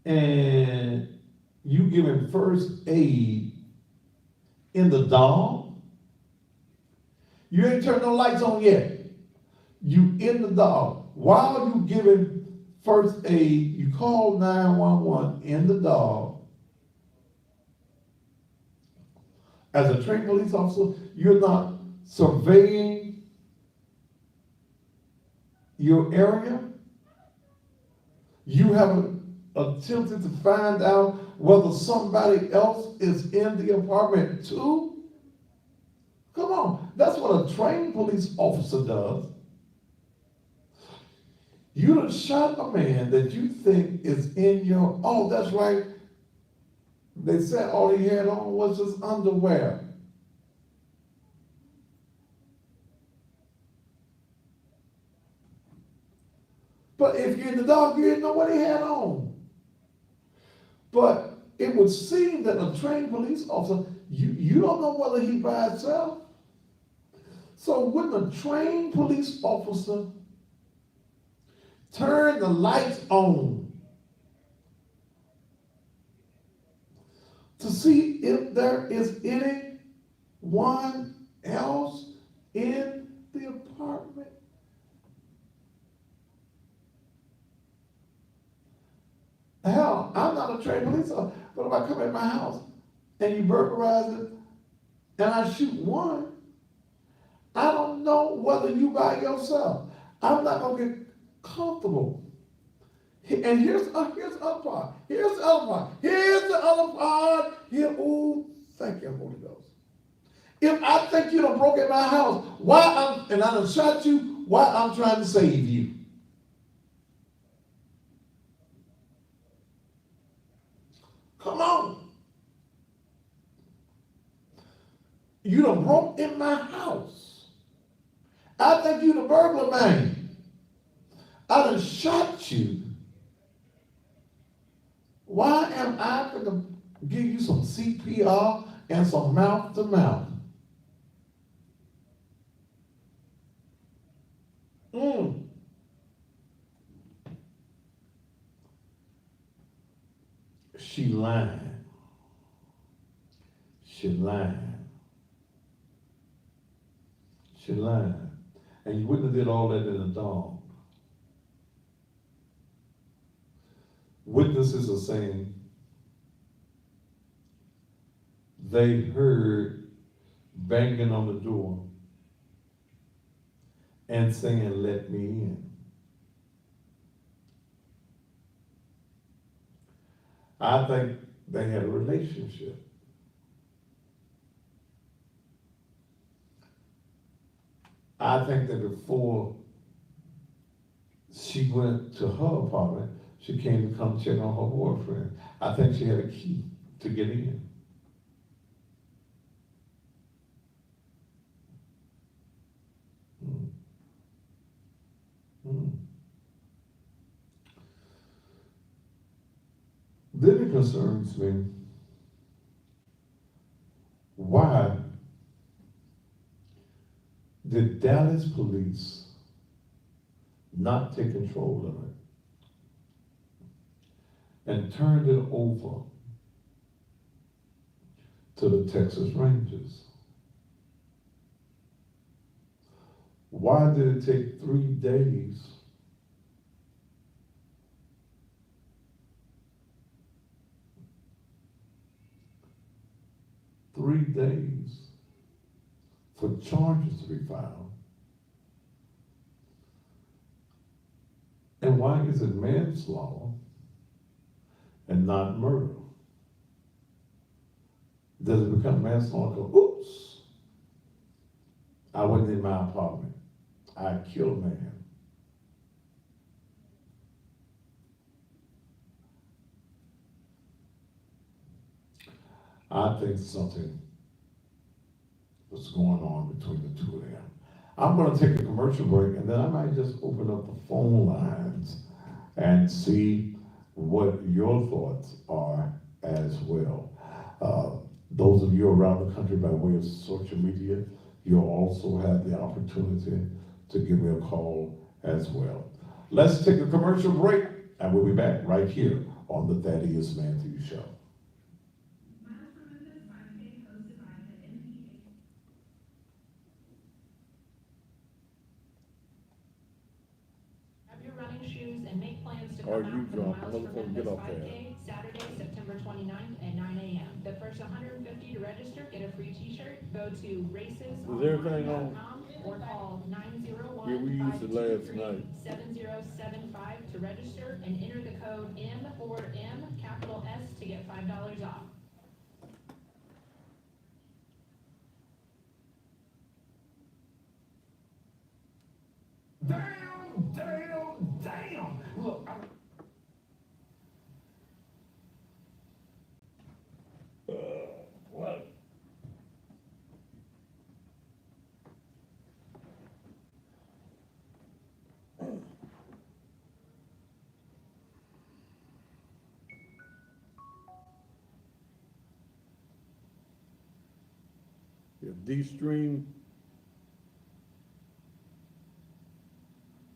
And you giving first aid in the dark. You ain't turned no lights on yet. You in the dark. While you giving first aid, you call 911 in the dark. As a trained police officer, you're not surveying your area. You haven't attempted to find out whether somebody else is in the apartment too. Come on, that's what a trained police officer does. You done shot a man that you think is in your, oh, that's right. They said all he had on was his underwear. But if you're in the dark, you didn't know what he had on. But it would seem that a trained police officer, you don't know whether he by himself. So wouldn't a trained police officer turn the lights on to see if there is anyone else in the apartment? Hell, I'm not a trained police officer, but if I come in my house and you burglarize it and I shoot one, I don't know whether you by yourself. I'm not going to get comfortable. And here's the other part. Here's the other part. Here's the other part. Here, oh, thank you, Holy Ghost. If I think you done broke in my house, and I done shot you, why I'm trying to save you? Come on. You done broke in my house. I think you the burglar man. I done shot you. Why am I going to give you some CPR and some mouth to mouth? She lied. She lied. She lied. And you wouldn't have did all that in the dark. Witnesses are saying they heard banging on the door and saying, "Let me in." I think they had a relationship. I think that before she went to her apartment, she came to come check on her boyfriend. I think she had a key to get in. Then it concerns me, why did Dallas police not take control of it and turned it over to the Texas Rangers? Why did it take 3 days for charges to be filed? And why is it manslaughter and not murder? Does it become manslaughter? Oops, I wasn't in my apartment. I killed a man. I think something was going on between the two of them. I'm going to take a commercial break, and then I might just open up the phone lines and see what your thoughts are as well. Those of you around the country by way of social media, you'll also have the opportunity to give me a call as well. Let's take a commercial break, and we'll be back right here on the Thaddeus Matthews Show. And make plans to Are come you out for the drunk? Miles for Motherfucker, get Memphis off there. 5K, Saturday, September 29th at 9 a.m. The first 150 to register get a free t-shirt. Go to racesonline.com or call Yeah, we used it last night. 901-523-7075 to register and enter the code M4M capital S to get $5 off. Damn! Look, What? If D-Stream,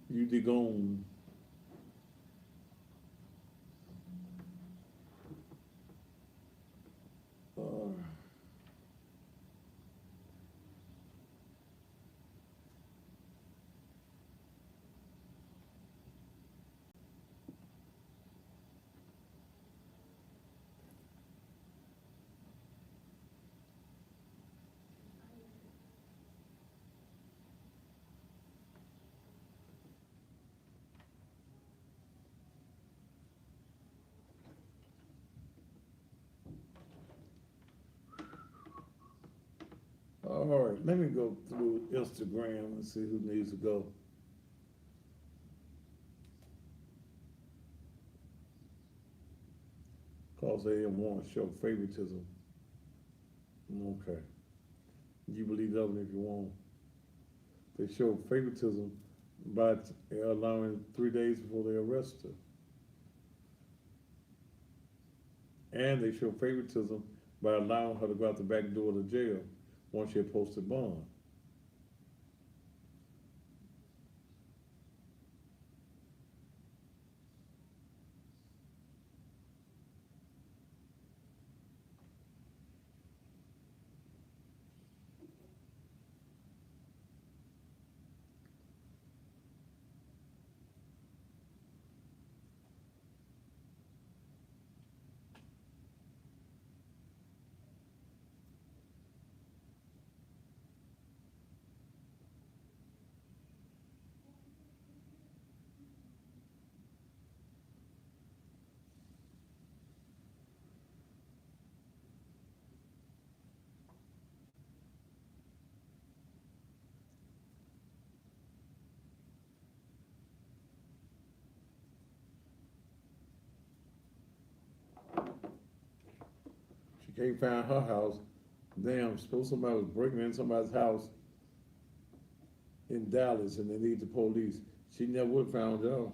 you dig on. All right, let me go through Instagram and see who needs to go. Cause because they didn't want to show favoritism. Okay. You believe that one if you want. They showed favoritism by allowing 3 days before they arrest her. And they showed favoritism by allowing her to go out the back door to jail once she had posted bond. She can't find her house. Damn, suppose somebody was breaking in somebody's house in Dallas and they need the police. She never would have found y'all.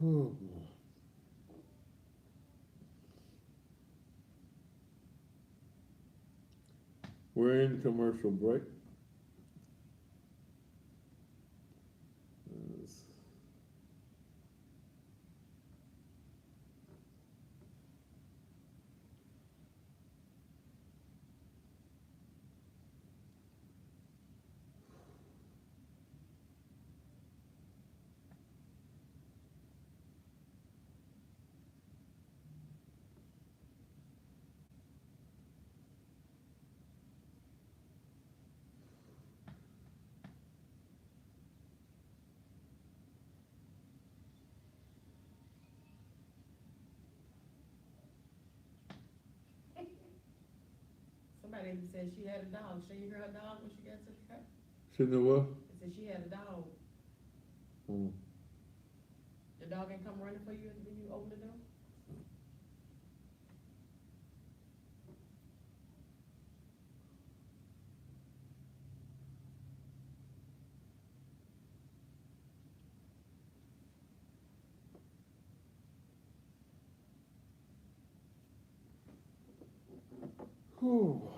Oh, boy. We're in commercial break. Yes. Somebody said she had a dog. Show you her dog when she got to the car. She knew what? They said she had a dog. Hmm. The dog ain't come running for you when you open the door? Whew.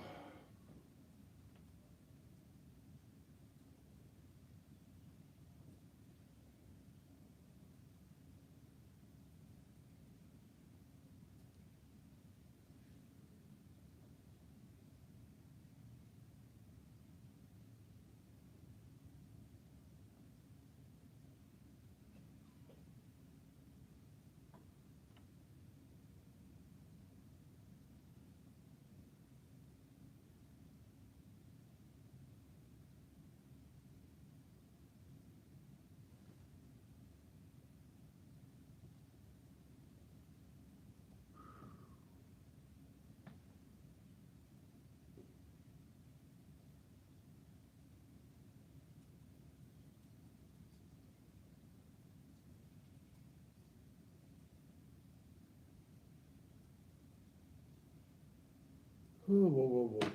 Whoa, whoa, whoa, whoa.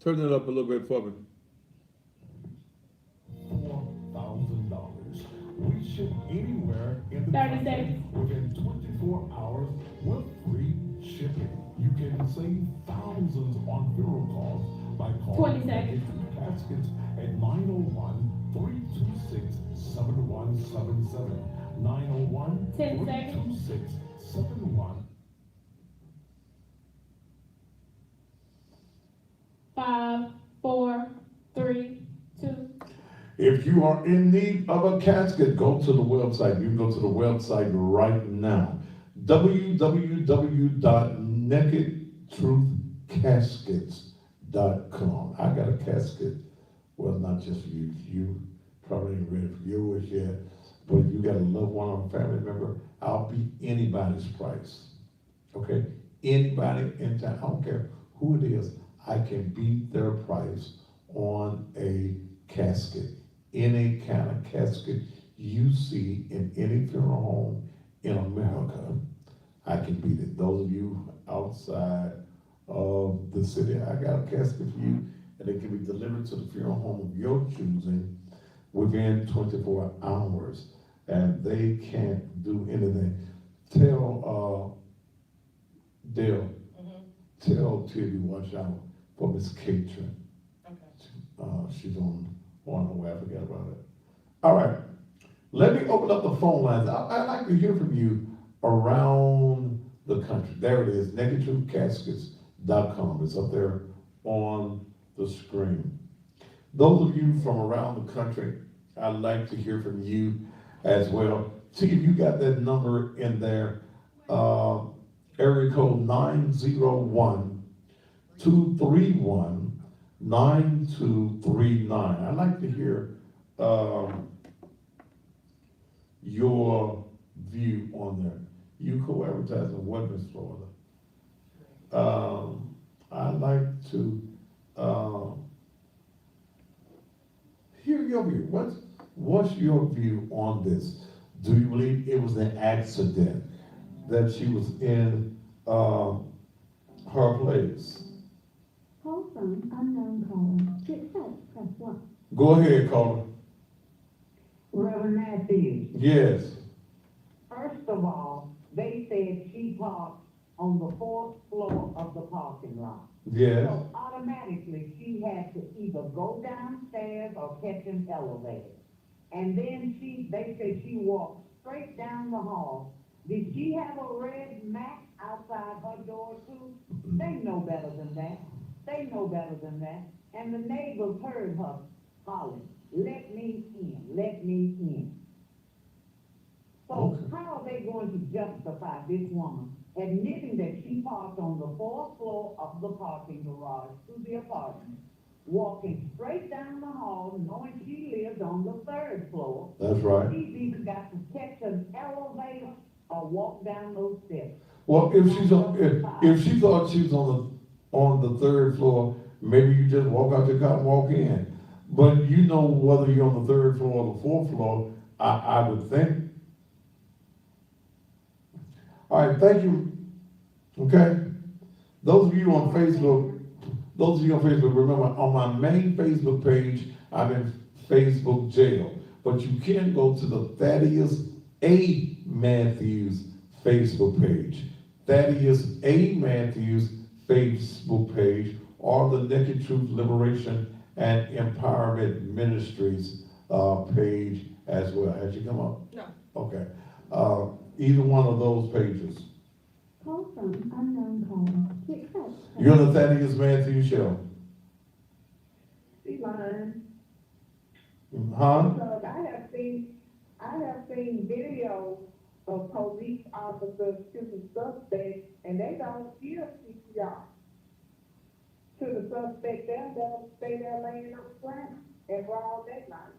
Turn it up a little bit for me. $4,000. We ship anywhere in the 30 country seconds. within 24 hours with free shipping. You can save thousands on funeral costs by 20 calling seconds. Caskets at 901-326-7177. 10 seconds. 901-326-7177. 5, 4, 3, 2. If you are in need of a casket, go to the website. You can go to the website right now. www.nakedtruthcaskets.com. I got a casket. Well, not just you. You probably ain't ready for yours yet. But if you got a loved one or a family member, I'll beat anybody's price. Okay? Anybody in town, I don't care who it is, I can beat their price on a casket. Any kind of casket you see in any funeral home in America, I can beat it. Those of you outside of the city, I got a casket for you, and it can be delivered to the funeral home of your choosing within 24 hours, and they can't do anything. Tell Dale, tell Tilly watch out for Miss Katrin. She's on her way. I forgot about it. All right. Let me open up the phone lines. I'd like to hear from you around the country. There it is, nakedtruthcaskets.com. It's up there on the screen. Those of you from around the country, I'd like to hear from you as well. See if you got that number in there. Area code 901-231-9239. I'd like to hear your view on there. You co-advertise in Woodlands, Florida. I'd like to hear your view. What's your view on this? Do you believe it was an accident that she was in her place? Call from unknown caller. To accept, press 1. Go ahead, caller. Reverend Matthews, Yes. first of all, they said she parked on the 4th floor of the parking lot. Yes. So automatically, she had to either go downstairs or catch an elevator. And then they said she walked straight down the hall. Did she have a red Mac outside her door too? They know better than that. They know better than that. And the neighbors heard her hollering, "Let me in, let me in." So Okay. how are they going to justify this woman admitting that she parked on the 4th floor of the parking garage to the apartment, walking straight down the hall, knowing she lived on the 3rd floor? That's right. She's either got to catch an elevator or walk down those steps. Well, if she thought she was on the 3rd floor, maybe you just walk out your car and walk in. But you know whether you're on the 3rd floor or the 4th floor, I would think. All right, thank you. Okay? Those of you on Facebook, remember, on my main Facebook page, I'm in Facebook jail. But you can go to the Thaddeus A. Matthews Facebook page. Thaddeus A. Matthews Facebook page, or the Naked Truth Liberation and Empowerment Ministries page as well. Has she come up? No. Okay. Either one of those pages. Call from unknown caller. To accept, You're the Thaddeus Matthews show. She lying. Huh? Because I have seen videos of police officers shooting suspects, and they don't give CPR to the suspect. They'll stay there laying on the ground and all that night.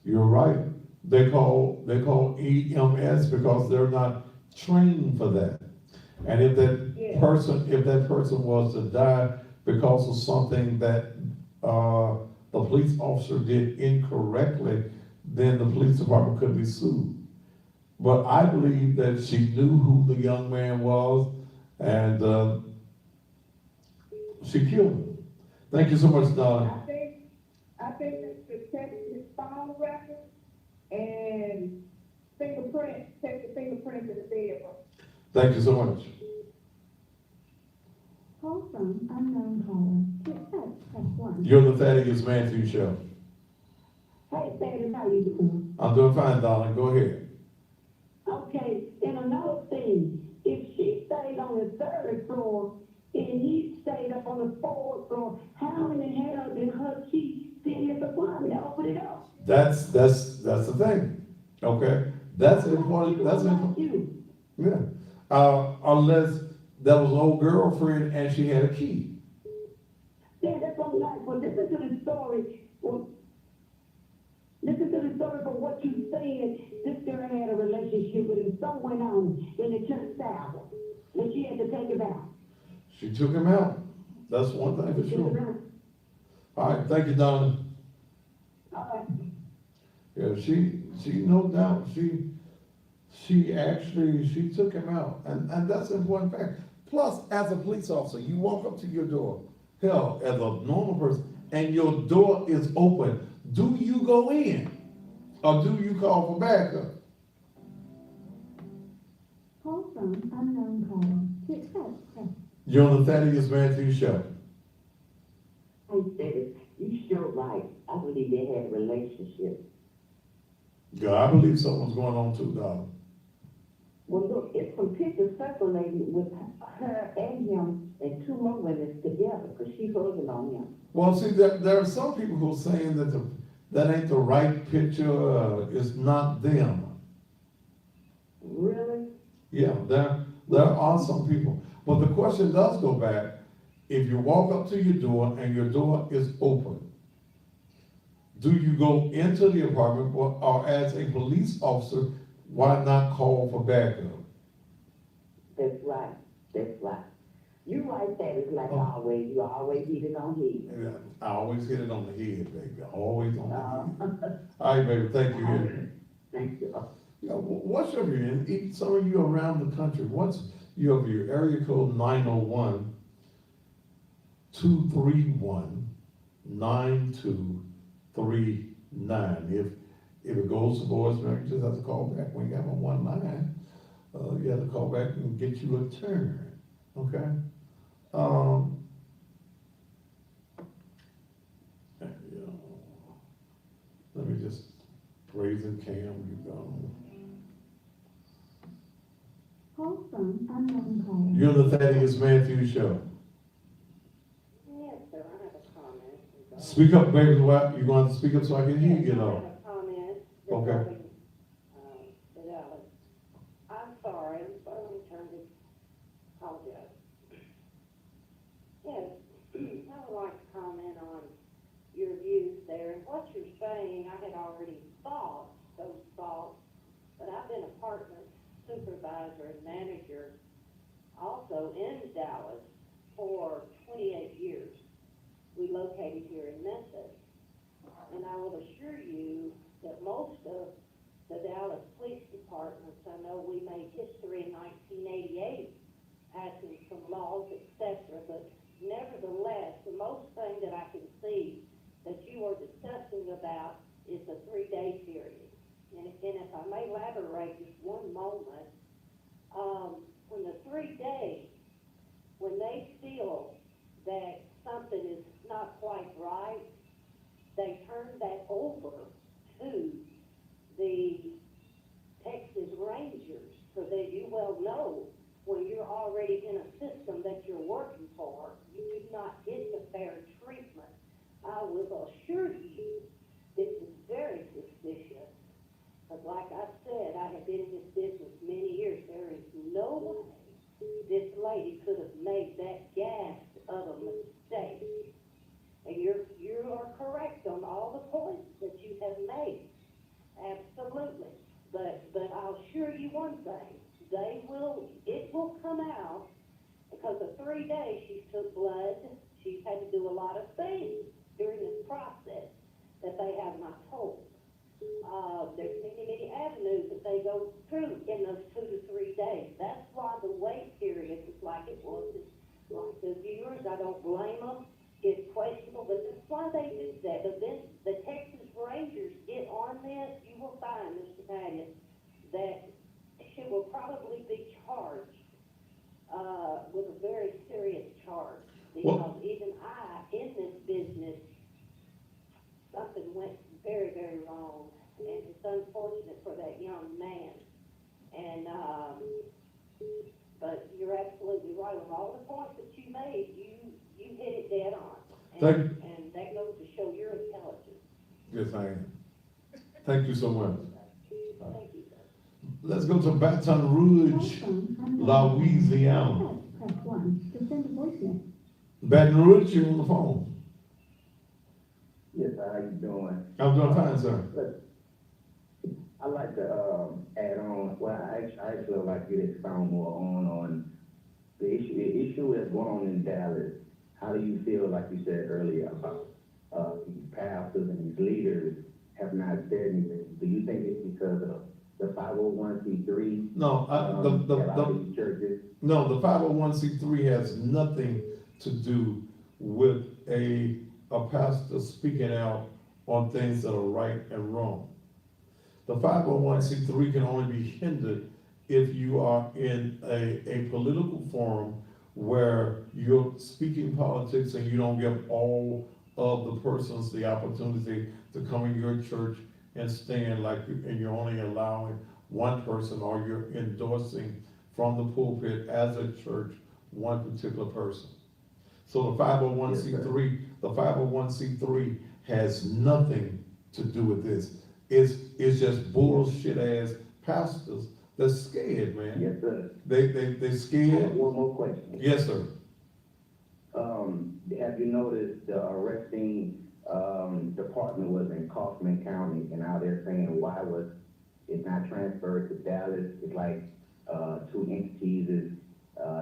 You're right. They call EMS because they're not trained for that. And if that Yeah. person was to die because of something that the police officer did incorrectly, then the police department could be sued. But I believe that she knew who the young man was, and she killed him. Thank you so much, darling. I think that to check his phone record and fingerprint, check the fingerprint in the vehicle. Thank you so much. Call from unknown caller. Press 1. You're the Thaddeus Matthews Show. Hey, Thaddeus, how you doing? I'm doing fine, darling. Go ahead. Okay, and another thing, if she stayed on the 3rd floor and he stayed up on the 4th floor, how in the hell did her key fit in the apartment to open it up? That's the thing. Okay? That's important. That's important. Yeah. Unless that was an old girlfriend and she had a key. Yeah, that's what I'm like. Well, listen to the story. Well, listen to the story from what you said. This girl had a relationship with him. Something went on and it turned sour. And she had to take him out. She took him out. That's one thing for sure. All right. Thank you, darling. Yeah, she no doubt, she took him out, and that's an important fact. Plus, as a police officer, you walk up to your door, hell, as a normal person, and your door is open. Do you go in, or do you call for backup? Call from unknown caller. To accept. You're on the Thaddeus Matthews Show. I said, you sure right. I believe they had a relationship. Yeah, I believe something's going on too, darling. Well, look, it's some pictures circulating with her and him and 2 more women together, because she's holding on him. Well, see, there are some people who are saying that that ain't the right picture, it's not them. Really? Yeah, there are some people. But the question does go back, if you walk up to your door and your door is open, do you go into the apartment or as a police officer, why not call for backup? That's right. That's right. You right, that is like always. You always hit it on head. Yeah, I always hit it on the head, baby. Always on the head. All right, baby, thank you. Thank you. Yeah, what's your view? Some of you around the country, what's your view? Area code 901-231-9239. If it goes to voicemail, you just have to call back. When you have a 1-line, you have to call back and get you a turn. Okay? Let me just praise and Cam, you go. Call from unknown caller. You're the Thaddeus Matthews Show. Yes, sir, I have a comment. Speak up, baby. What? You're going to speak up so I can hear you, I know. have a comment. Okay. I'm sorry, let me turn this, apologize. Yes, I would like to comment on your views there, and what you're saying, I had already thought those thoughts, but I've been apartment supervisor and manager also in Dallas for 28 years. We located here in Memphis, and I will assure you that most of the Dallas Police Departments, I know we made history in 1988, passing some laws, etc., but nevertheless, the most thing that I can see that you are discussing about is the 3-day period. And if I may elaborate just one moment, when the 3 days, when they feel that something is not quite right, they turn that over to the Texas Rangers, so that you well know when you're already in a system that you're working for, you do not get the fair treatment. I will assure you, this is very suspicious, because like I said, I have been in this business many years. There is no way this lady could have made that ghast of a mistake. And you are correct on all the points that you have made. Absolutely. But I'll assure you one thing, it will come out, because the 3 days she took blood, she's had to do a lot of things during this process that they have not told. There's many avenues that they go through in those 2 to 3 days. That's why the wait period is like it was. Like the viewers, I don't blame them. is questionable, but that's why they do that. But then the Texas Rangers get on this, you will find, Mr. Patton, that she will probably be charged, with a very serious charge. Because Well- even I, in this business, something went very, very wrong. And it's unfortunate for that young man. And, but you're absolutely right on all the points that you made. You hit it dead on. And that goes to show your intelligence. Yes, I am. Thank you so much. Thank you, sir. Let's go to Baton Rouge, Louisiana. Press 1 to send a voicemail. Baton Rouge, you're on the phone. Yes, how you doing? I'm doing fine, sir. Look, I'd like to add on, well, I actually would like you to expound more on the issue that's going on in Dallas. How do you feel, like you said earlier, about these pastors and these leaders have not said anything? Do you think it's because of the 501c3? No, These churches? no, the 501c3 has nothing to do with a pastor speaking out on things that are right and wrong. The 501c3 can only be hindered if you are in a political forum where you're speaking politics and you don't give all of the persons the opportunity to come in your church and stand and you're only allowing one person, or you're endorsing from the pulpit as a church one particular person. So the 501c3, the 501c3 has nothing to do with this. It's just bullshit ass pastors that's scared, man. Yes, sir. They scared. One more question. Yes, sir. Have you noticed the arresting department was in Kaufman County, and now they're saying why was it not transferred to Dallas? It's like two entities is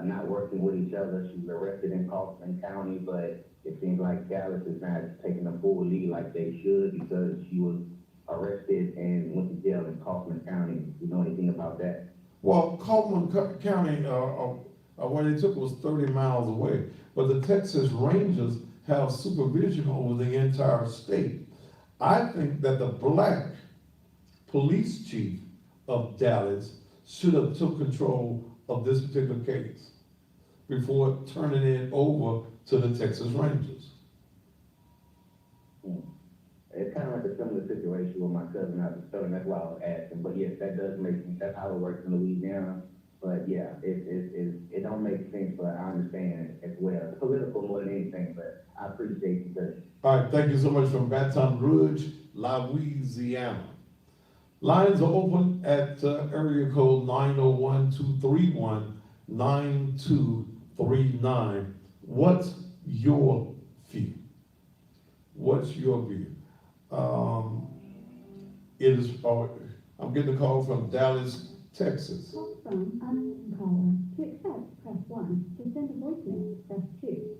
not working with each other. She was arrested in Kaufman County, but it seems like Dallas is not taking a full lead like they should, because she was arrested and went to jail in Kaufman County. Do you know anything about that? Well, Kaufman County, where they took was 30 miles away, but the Texas Rangers have supervision over the entire state. I think that the black police chief of Dallas should have took control of this particular case before turning it over to the Texas Rangers. It's kind of like a similar situation with my cousin out in Southern. That's why I was asking. But yes, that does make sense. That's how it works in Louisiana. But yeah, it don't make sense, but I understand as well. It's political more than anything, but I appreciate you, sir. All right, thank you so much from Baton Rouge, Louisiana. Lines are open at area code 901-231-9239. What's your view? What's your view? I'm getting a call from Dallas, Texas. Call from unknown caller. To accept, press 1. To send a voicemail, press 2.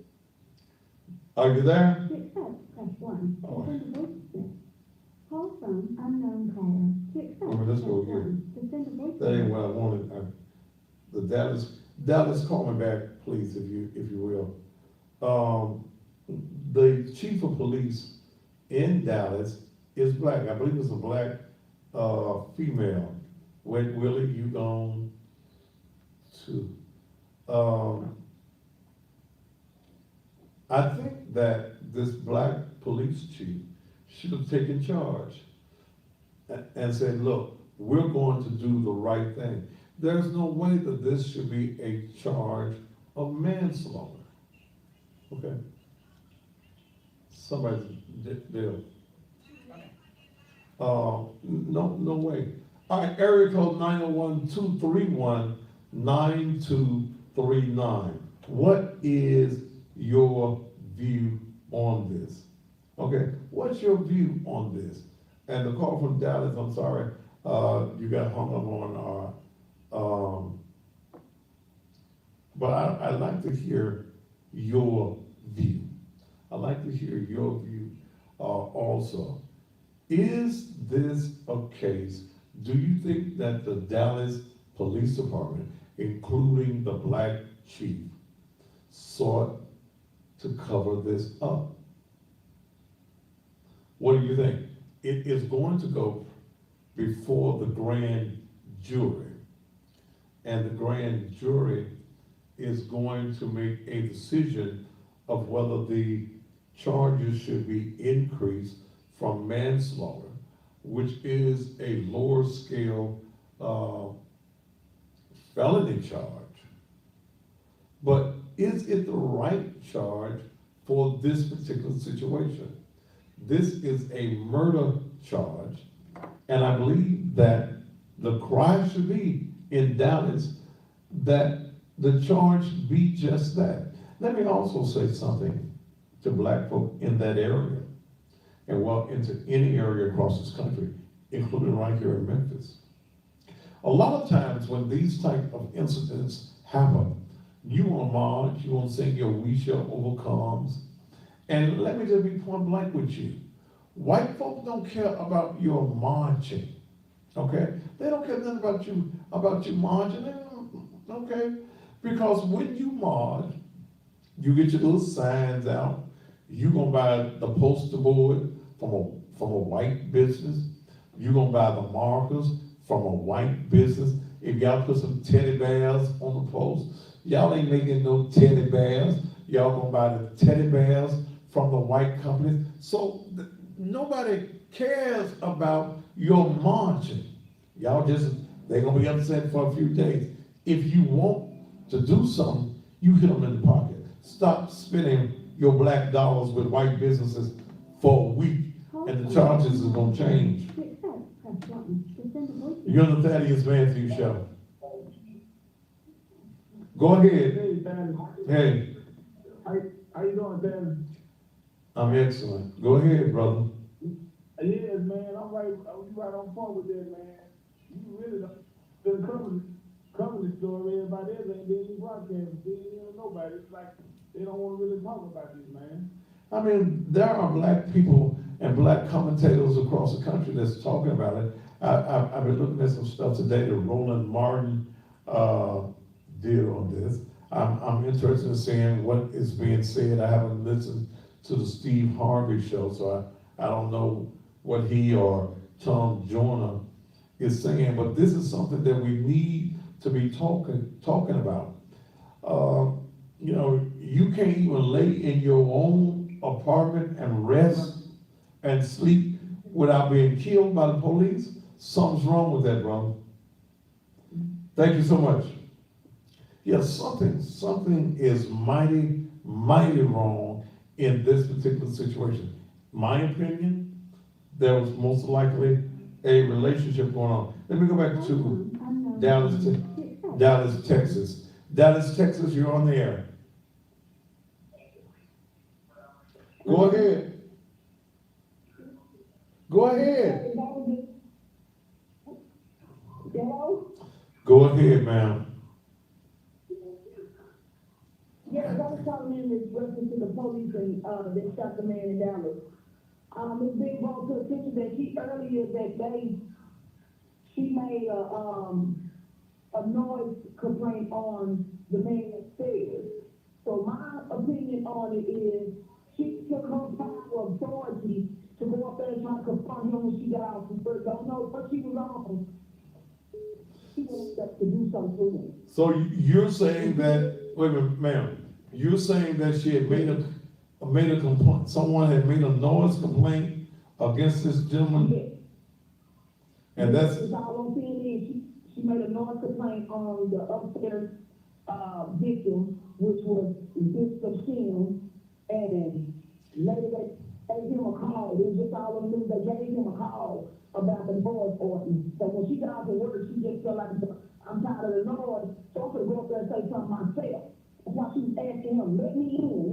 Are you there? To accept, press 1. To Oh. send a voicemail. Call from unknown caller. To accept, Okay, let's press go here. 1. To send a voicemail. That ain't what I wanted. The Dallas, call me back, please, if you will. The chief of police in Dallas is black. I believe it's a black female. Wait, Willie, you gone too. I think that this black police chief should have taken charge and said, look, we're going to do the right thing. There's no way that this should be a charge of manslaughter. Okay? Somebody's deal. No way. All right, area code 901-231-9239. What is your view on this? Okay, what's your view on this? And the call from Dallas, I'm sorry, you got hung up on but I'd like to hear your view. I'd like to hear your view also. Is this a case, do you think that the Dallas Police Department, including the black chief, sought to cover this up. What do you think? It is going to go before the grand jury. And the grand jury is going to make a decision of whether the charges should be increased from manslaughter, which is a lower scale felony charge. But is it the right charge for this particular situation? This is a murder charge, and I believe that the cry should be in Dallas that the charge be just that. Let me also say something to black folk in that area, and well, into any area across this country, including right here in Memphis. A lot of times when these type of incidents happen, you want to march, you want to sing your "We Shall Overcomes," and let me just be point blank with you. White folk don't care about your marching, okay? They don't care nothing about you marching, okay? Because when you march, you get your little signs out. You gonna buy the poster board from a white business. You gonna buy the markers from a white business. If y'all put some teddy bears on the post, y'all ain't making no teddy bears. Y'all gonna buy the teddy bears from the white companies. So nobody cares about your marching. Y'all they're gonna be upset for a few days. If you want to do something, you hit them in the pocket. Stop spending your black dollars with white businesses for a week, and the charges are gonna change. You're on the Thaddeus Matthews Show. Go ahead. Hey, Dan. Hey. How you doing, Dan? I'm excellent. Go ahead, brother. Yes, man. I'm right. You right on point with that, man. You really don't cover the story. Everybody else ain't being broadcast. They ain't nobody. It's like they don't want to really talk about this, man. I mean, there are black people and black commentators across the country that's talking about it. I've been looking at some stuff today that Roland Martin did on this. I'm interested in seeing what is being said. I haven't listened to the Steve Harvey show, so I don't know what he or Tom Joyner is saying, but this is something that we need to be talking about. You know, you can't even lay in your own apartment and rest and sleep without being killed by the police. Something's wrong with that, brother. Thank you so much. Yes, something is mighty wrong in this particular situation. My opinion, there was most likely a relationship going on. Let me go back to Dallas, Texas. Dallas, Texas, you're on the air. Go ahead. Go ahead. Go ahead, ma'am. Yes, I was calling in this reference to the police and they shot the man in Dallas. It's been brought to attention that earlier that day, she made a noise complaint on the man upstairs. So my opinion on it is she took her power of authority to go up there and try to confront him when she got out from work. Don't know what she was on. She wanted us to do something to him. So you're saying that, wait a minute, ma'am, you're saying that she had made a complaint, someone had made a noise complaint against this gentleman? Yes. And that's... all I'm saying is she made a noise complaint on the upstairs victim, which was Bishop Shin, and later they gave him a call. It was just all on the news. They gave him a call about the noise ordinance. So when she got off of work, she just felt like, I'm tired of the noise, so I'm gonna go up there and say something myself. That's why she was asking him, let me in.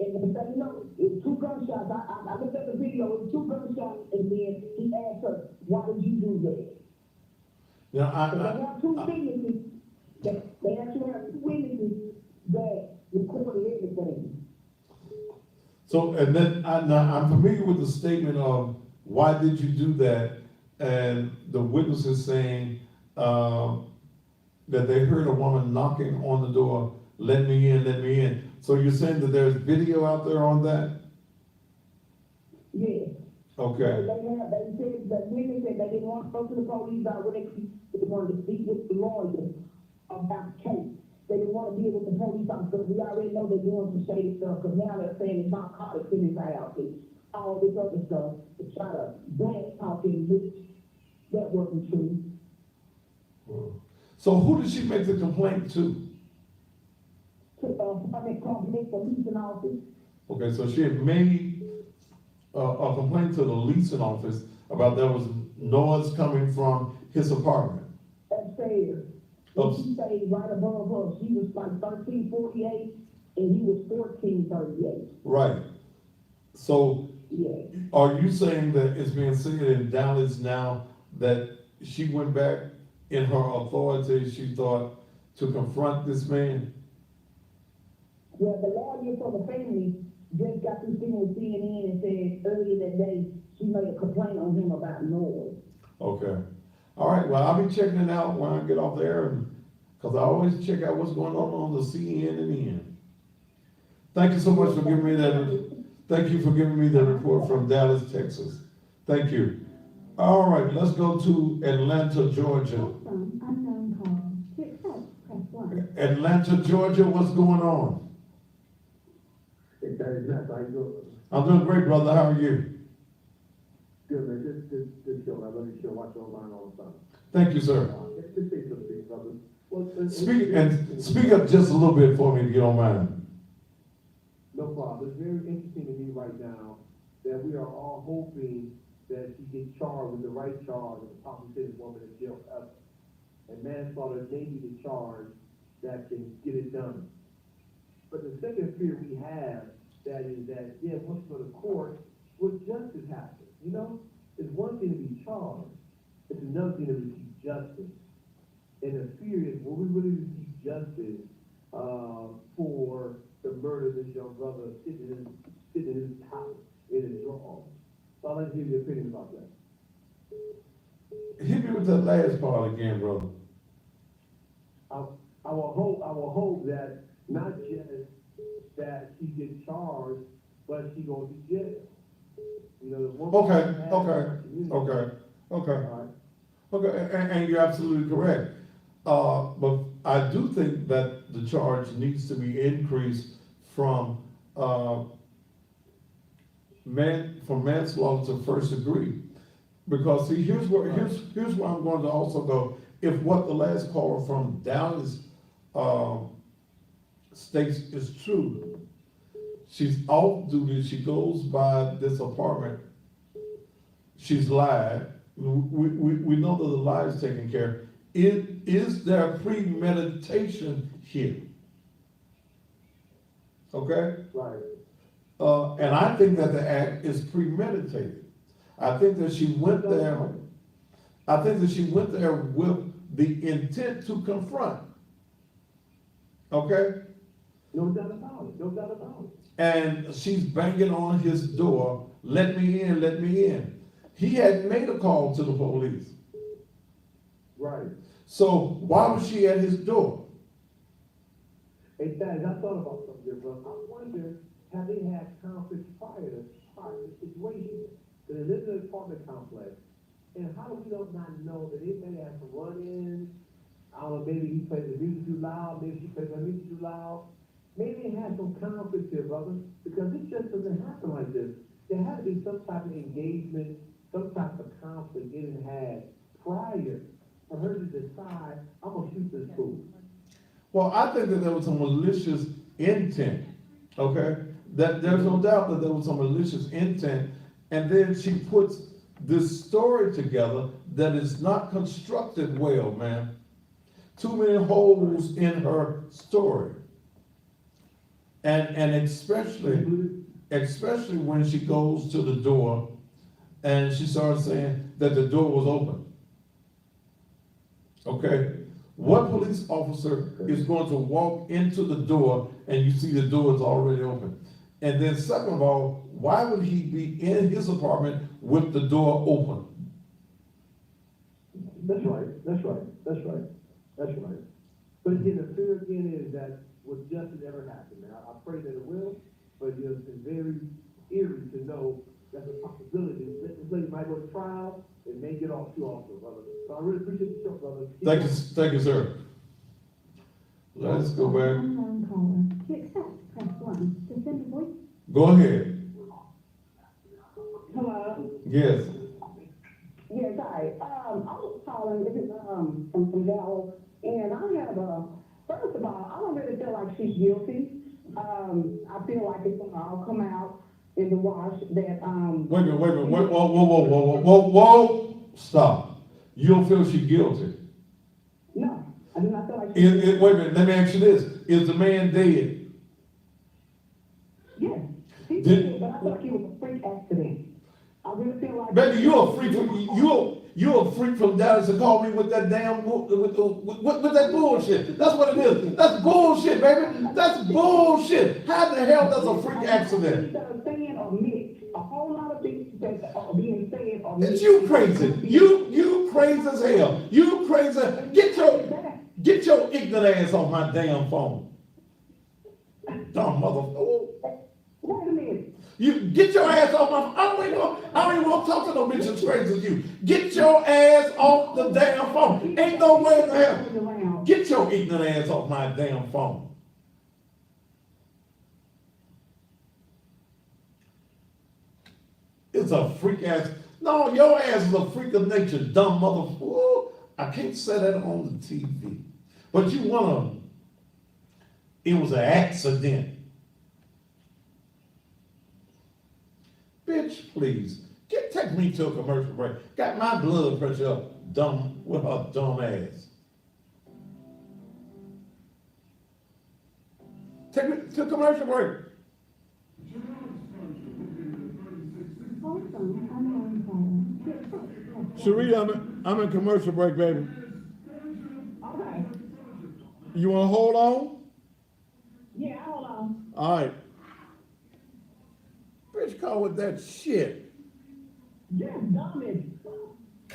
And they said, you know, it's 2 gunshots. I looked at the video, it was 2 gunshots, and then he asked her, why did you do that? Now, So they have 2 witnesses, they actually have 2 witnesses that recorded everything. So, and then, now I'm familiar with the statement of, why did you do that? And the witnesses saying that they heard a woman knocking on the door let me in, let me in. So you're saying that there's video out there on that? Yes. Okay, They said, the women said they didn't want to go to the police directly, they wanted to speak with the lawyers about the case. They didn't want to deal with the police officers, we already know they're doing some shady stuff, because now they're saying it's narcotics in his house, and all this other stuff, to try to black talk in, which that wasn't true. so who did she make the complaint to? To, apartment complex, the leasing office, Okay, so she had made a complaint to the leasing office about there was noise coming from his apartment. upstairs. And she stayed right above her, she was like 1348, and he was 1438, Right. So yeah. are you saying that it's being said in Dallas now that she went back in her authority, she thought, to confront this man? Well, the lawyer for the family just got this thing with CNN and said earlier that day, she made a complaint on him about noise. Okay. All right, well, I'll be checking it out when I get off the air, because I always check out what's going on the CNN. Thank you so much for giving me that. Thank you for giving me the report from Dallas, Texas. Thank you. All right, let's go to Atlanta, Georgia. Unknown call. To accept, press 1. Atlanta, Georgia, what's going on? Hey, that is not, how you doing? I'm doing great, brother. How are you? Good, man, good show, I love your show, watch online all the time. Thank you, sir. Let's say something, brother. Well, Speak up just a little bit for me, if you don't mind. No problem. It's very interesting to me right now that we are all hoping that she gets charged with the right charge and the possible this woman in jail forever. And manslaughter may be the charge that can get it done. But the second fear we have that is that, yeah, once you go to court, what justice happens? You know, it's one thing to be charged, it's another thing to receive justice. And the fear is, will we really receive justice for the murder of this young brother sitting in his house, in his drawer? So I'd like to hear your opinion about that. Hit me with that last part again, brother. I will hope that not just that she gets charged, but she goes to jail. You know, the woman Okay, and you're absolutely correct. But I do think that the charge needs to be increased from manslaughter to first degree. Because see, here's where I'm going to also go. If what the last caller from Dallas states is true, she's off duty, she goes by this apartment, she's lied, we know that the lie is taken care of. Is there premeditation here? Okay? Right. And I think that the act is premeditated. I think that she went there with the intent to confront. Okay? No doubt about it, no doubt about it. And she's banging on his door, let me in, let me in. He hadn't made a call to the police. Right. So why was she at his door? Hey, Thad, I thought about something there, bro. I wonder, have they had conflicts prior to this situation? They live in an apartment complex, and how do we not know that if they have to run in, I don't know, maybe he plays the music too loud, maybe she plays the music too loud. Maybe they had some conflicts here, brother, because it just doesn't happen like this. There had to be some type of engagement, some type of conflict getting had prior for her to decide, I'm gonna shoot this fool. Well, I think that there was some malicious intent, okay? That there's no doubt that there was some malicious intent, and then she puts this story together that is not constructed well, man. Too many holes in her story. And especially when she goes to the door and she starts saying that the door was open. Okay? What police officer is going to walk into the door and you see the door is already open? And then second of all, why would he be in his apartment with the door open? That's right. But again, the fear again is that would justice ever happen, man. I pray that it will, but it's very eerie to know that's a possibility. This lady might go to trial and may get off too also, brother. So I really appreciate the show, brother. Thank you, sir. Let's go back. Unknown caller. To accept, press 1. To send a voice. Go ahead. Hello? Yes. Yes, hi. I was calling, this is, from Dallas, and I have first of all, I don't really feel like she's guilty. I feel like it's gonna all come out in the wash that, Wait a minute. Whoa. Stop. You don't feel she's guilty? no, I do not feel like she's Wait a minute, let me ask you this. Is the man dead? Yes, he Did- did, but I feel like he was a freak accident. I really feel like. Baby, you're a freak from Dallas to call me with that damn, with that bullshit. That's what it is. That's bullshit, baby. That's bullshit. How the hell does a freak accident? Instead of saying or mixed, a whole lot of things that are being said or It's mixed. you crazy. You crazy as hell. You crazy. Get your ignorant ass on my damn phone. Dumb motherfucker. Wait a minute. You get your ass off my phone. I don't even want to talk to no bitch as crazy as you. Get your ass off the damn phone. Ain't no way in the hell. Get your ignorant ass off my damn phone. It's a freak ass. No, your ass is a freak of nature, dumb motherfucker. I can't say that on the TV. But you wanna, it was an accident. Bitch, please. Take me to a commercial break. Got my blood pressure up, dumb, with her dumb ass. Take me to a commercial break. Also, unknown caller. To accept, press 1. Sharita, I'm in commercial break, baby. Okay, You wanna hold on? yeah, hold on. All right. Bitch, call with that shit. You're dumb as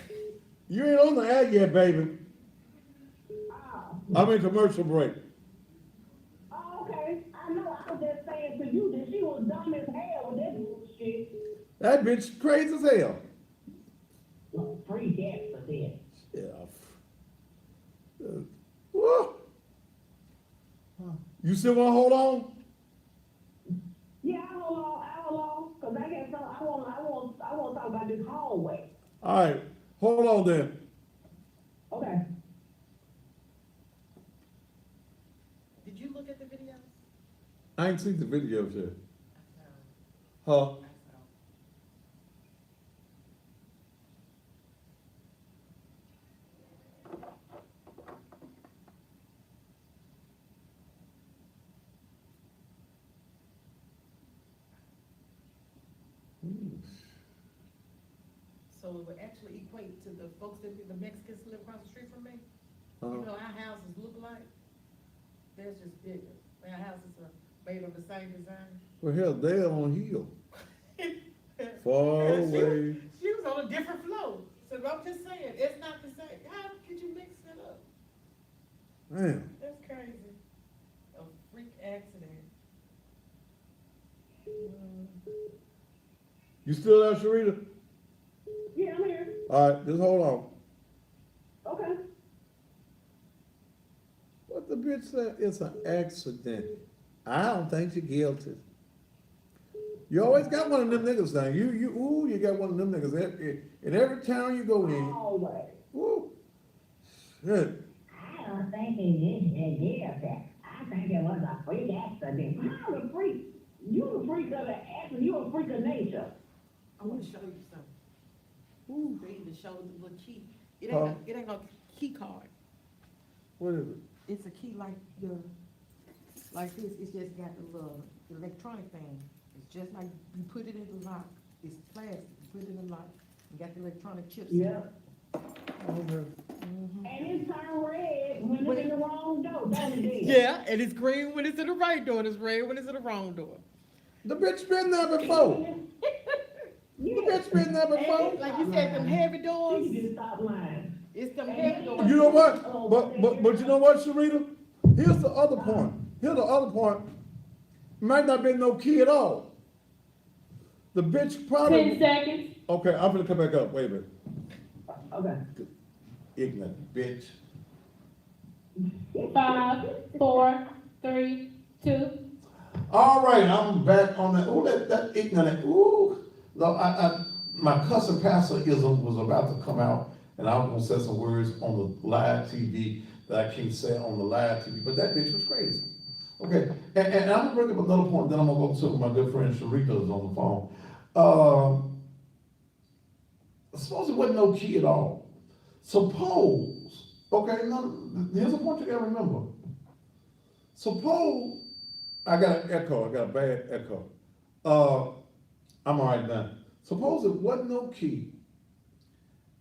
You ain't on the ad yet, baby. I'm in commercial break. Oh, okay. I know. I was just saying to you that she was dumb as hell with that bullshit. That bitch crazy as hell. Freak accident. Yeah. Whoa. You still wanna hold on? Yeah, I hold on, cause I guess I want to talk about this hallway. All right, hold on then. Okay. Did you look at the video? I ain't seen the videos yet. Huh? So it would actually equate to the folks that, the Mexicans live across the street from me. You know, our houses look like, they're just bigger. Our houses are made of the same design. Well, hell, they're on hill. Far away. She was on a different floor. So I'm just saying, it's not the same. How could you mix it up? Man, That's crazy. A freak accident. you still there, Sharita? Yeah, I'm here. All right, just hold on. Okay. What the bitch said? It's an accident. I don't think you're guilty. You always got one of them niggas now. You got one of them niggas. In every town you go in. Hallway. Ooh. Shit. I don't think it is guilty. I think it was a freak accident. You're a freak. You a freak of the accident. You a freak of nature. I want to show you something. They even showed the little key. It Huh? ain't no key card. What is it? It's a key like like this. It's just got the little electronic thing. It's just like you put it in the lock. It's plastic. You put it in the lock. You got the electronic chips. Yeah. Okay. And it turned red when it's in the wrong door, don't it? Yeah, and it's green when it's in the right door, and it's red when it's in the wrong door. The bitch been there before. The bitch been there before. Like you said, them heavy doors. You just stop lying. It's them heavy doors. You know what? But you know what, Sharita? Here's the other point. here's the other point. Might not be no key at all. The bitch probably. 10 seconds. Okay, I'm gonna come back up. Wait a minute. Okay. Ignorant bitch. 5, 4, 3, 2. All right, I'm back on that. Oh, that ignorant. Ooh, no, my cussing pastor-ism was about to come out, and I was gonna say some words on the live TV that I can't say on the live TV. But that bitch was crazy. Okay, and I'm gonna bring up another point. Then I'm gonna go to my good friend Sharika is on the phone. Suppose it wasn't no key at all. Suppose, okay, now, here's a point you gotta remember. Suppose, I got an echo, I got a bad echo. I'm all right now. Suppose it wasn't no key,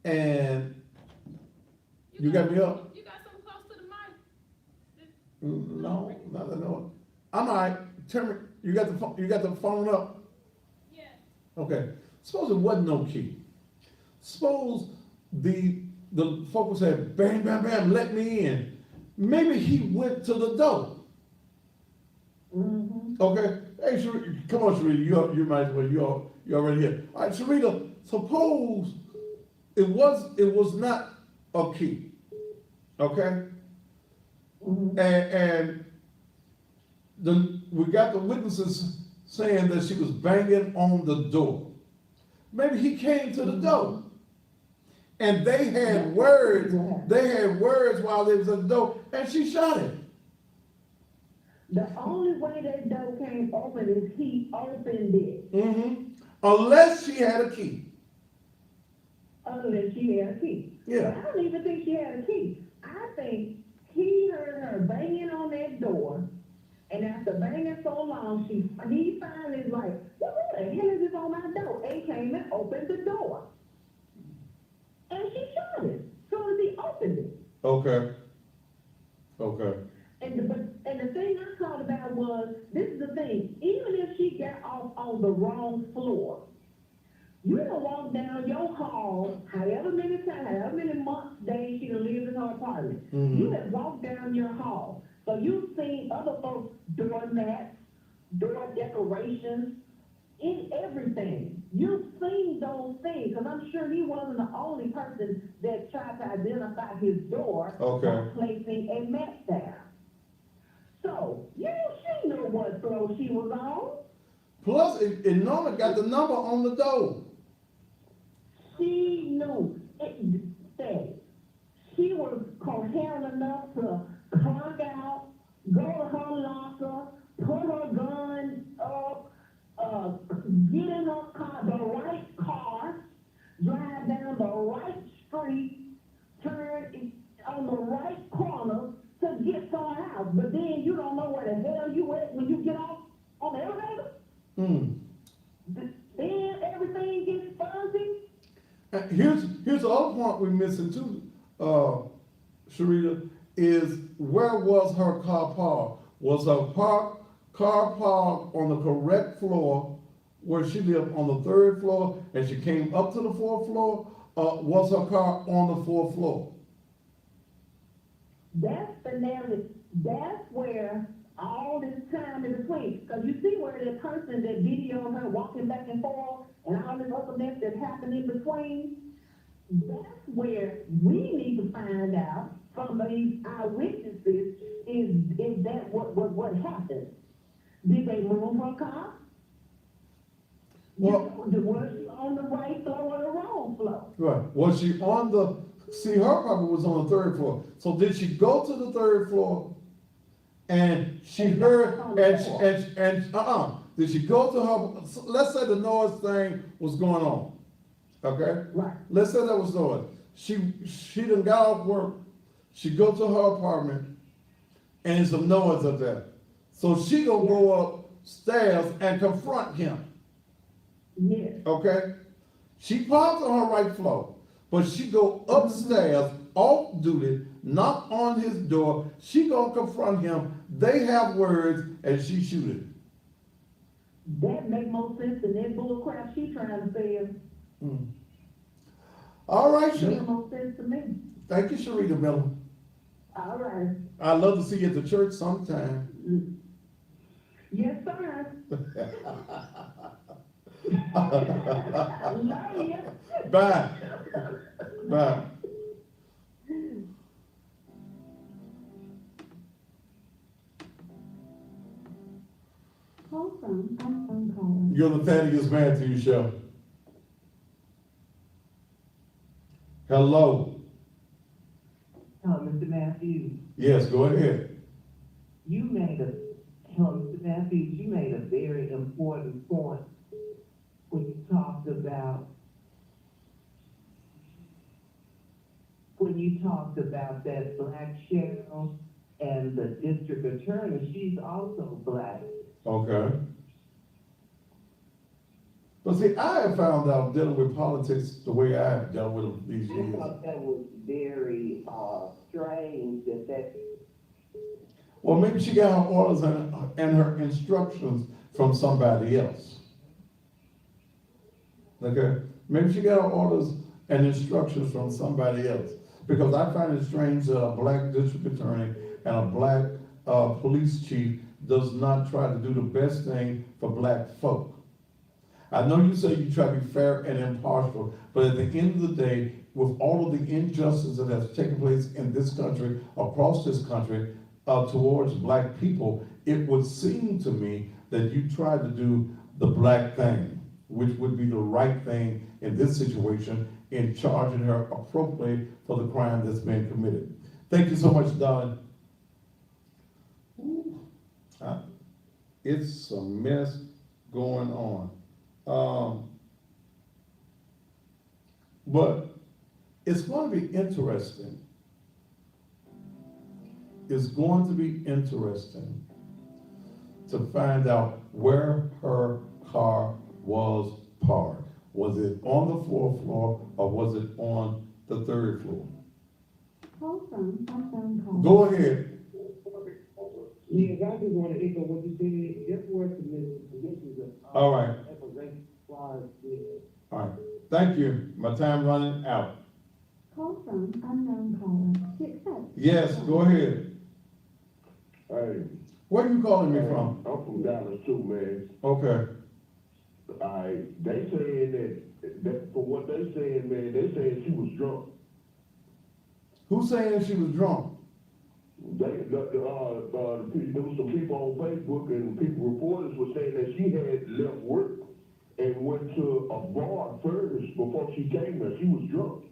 and you got me up? You got something close to the mic. No. I'm all right. Tell me, you got the phone up? Yeah. Okay. Suppose it wasn't no key. Suppose the folks said, bam, bam, bam, let me in. Maybe he went to the door. Mm-hmm. Okay? Hey, Sharita, come on, Sharita, you might as well, you're already here. All right, Sharita, suppose it was not a key. Okay? Mm-hmm. And we got the witnesses saying that she was banging on the door. Maybe he came to the door. And they had words while they was at the door, and she shot him. The only way that door came open is he opened it. Mm-hmm. Unless she had a key. Unless she had a key. Yeah. But I don't even think she had a key. I think he heard her banging on that door, and after banging so long, he finally was like, well, who the hell is this on my door? And came and opened the door. And she shot him as soon as he opened it. Okay. And the thing I thought about was, this is the thing, even if she got off on the wrong floor, you don't walk down your hall, however many times, however many months, days she done lived in her apartment. Mm-hmm. You have walked down your hall. So you've seen other folks' doormats, door decorations, in everything. You've seen those things, because I'm sure he wasn't the only person that tried to identify his door by placing a map there. So, she knew what floor she was on. Plus, it normally got the number on the door. She knew. She was coherent enough to clog out, go to her locker, put her gun up, get in her car, the right car, drive down the right street, turn on the right corner to get to her house. But then you don't know where the hell you at when you get off on the elevator. Then everything gets fuzzy. Here's the other point we're missing too, Sharita, is where was her car parked? Was her car parked on the correct floor where she lived on the 3rd floor and she came up to the 4th floor? Or was her car on the 4th floor? That's the narrative. That's where all this time in between, because you see where the person that videoed her walking back and forth and all this other mess that happened in between, that's where we need to find out from these eyewitnesses, is that what happened? Did they move her car? Well, was she on the right floor or the wrong floor? Right. Was she on her property was on the 3rd floor. So did she go to the 3rd floor and she heard, did she go to her, let's say the noise thing was going on, okay? Right. Let's say that was noise. She done got off work, she go to her apartment, and there's some noise up there. So she gonna go upstairs and confront him. Yes. Okay? She parked on her right floor, but she go upstairs, off duty, knock on his door, she gonna confront him, they have words, and she shoot him. That make more sense than that bull crap she trying to sell. All right, That Sharita. make more sense to me. Thank you, Sharita Miller. All right. I'd love to see you at the church sometime. Yes, sir. Love you. Bye. Bye. Call from unknown caller. You're the Thaddeus Matthews Show. Hello. Mr. Matthews, Yes, go ahead. Mr. Matthews, you made a very important point when you talked about that black sheriff and the district attorney. She's also black. Okay. But see, I have found out dealing with politics the way I have dealt with them these I years. thought that was very strange that. Well, maybe she got her orders and her instructions from somebody else. Okay? Maybe she got her orders and instructions from somebody else. Because I find it strange that a black district attorney and a black police chief does not try to do the best thing for black folk. I know you say you try to be fair and impartial, but at the end of the day, with all of the injustice that has taken place in this country, across this country, towards black people, it would seem to me that you try to do the black thing, which would be the right thing in this situation, in charging her appropriately for the crime that's been committed. Thank you so much, darling. It's a mess going on. But it's going to be interesting. It's going to be interesting to find out where her car was parked. Was it on the 4th floor or was it on the 3rd floor? Call from unknown caller. Go ahead. Yes, I just want to echo what you said. That's where the positions of. All right. All All right. Thank you. My time running out. Call from unknown caller. To accept. Yes, go ahead. Hey, Where are you calling me from? I'm from Dallas too, man. Okay. They saying that for what they saying, man, they saying she was drunk. Who's saying she was drunk? There was some people on Facebook and reporters were saying that she had left work and went to a bar first before she came there. She was drunk.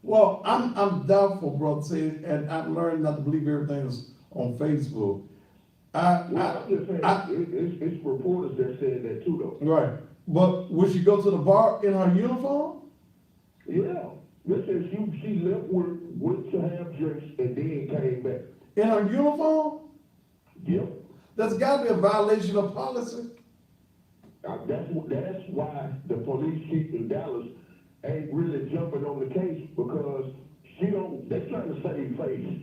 Well, I'm doubtful, brother, and I've learned not to believe everything that's on Facebook. I'm just saying, it's reporters that said that too, though. Right. But would she go to the bar in her uniform? Yeah. They said she left work, went to have drinks, and then came back. In her uniform? Yep. That's got to be a violation of policy. That's why the police chief in Dallas ain't really jumping on the case, because they're trying to save face.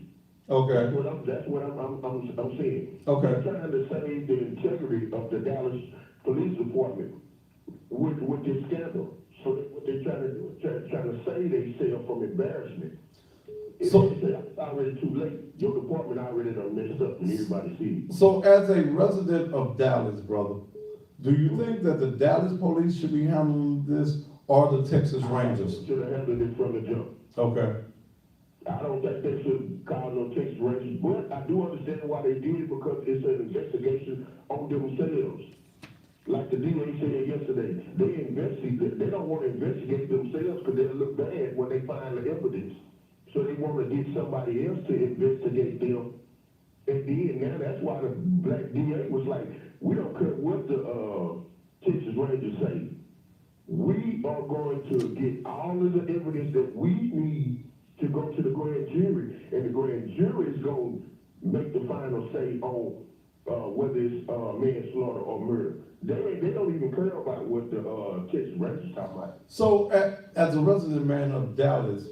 Okay. That's what I'm saying. Okay. They're trying to save the integrity of the Dallas Police Department with this scandal. So what they're trying to do is trying to save themselves from embarrassment. So it's already too late. Your department already done messed up and everybody sees. So as a resident of Dallas, brother, do you think that the Dallas police should be handling this or the Texas Rangers? Should have handled it from the jump. Okay. I don't think they should call no Texas Rangers, but I do understand why they did it, because it's an investigation on themselves. Like the DA said yesterday, they don't want to investigate themselves because they'll look bad when they find the evidence. So they want to get somebody else to investigate them. And then now that's why the black DA was like, we don't care what the Texas Rangers say. We are going to get all of the evidence that we need to go to the grand jury, and the grand jury is going to make the final say on whether it's manslaughter or murder. They don't even care about what the Texas Rangers talking about. So as a resident man of Dallas,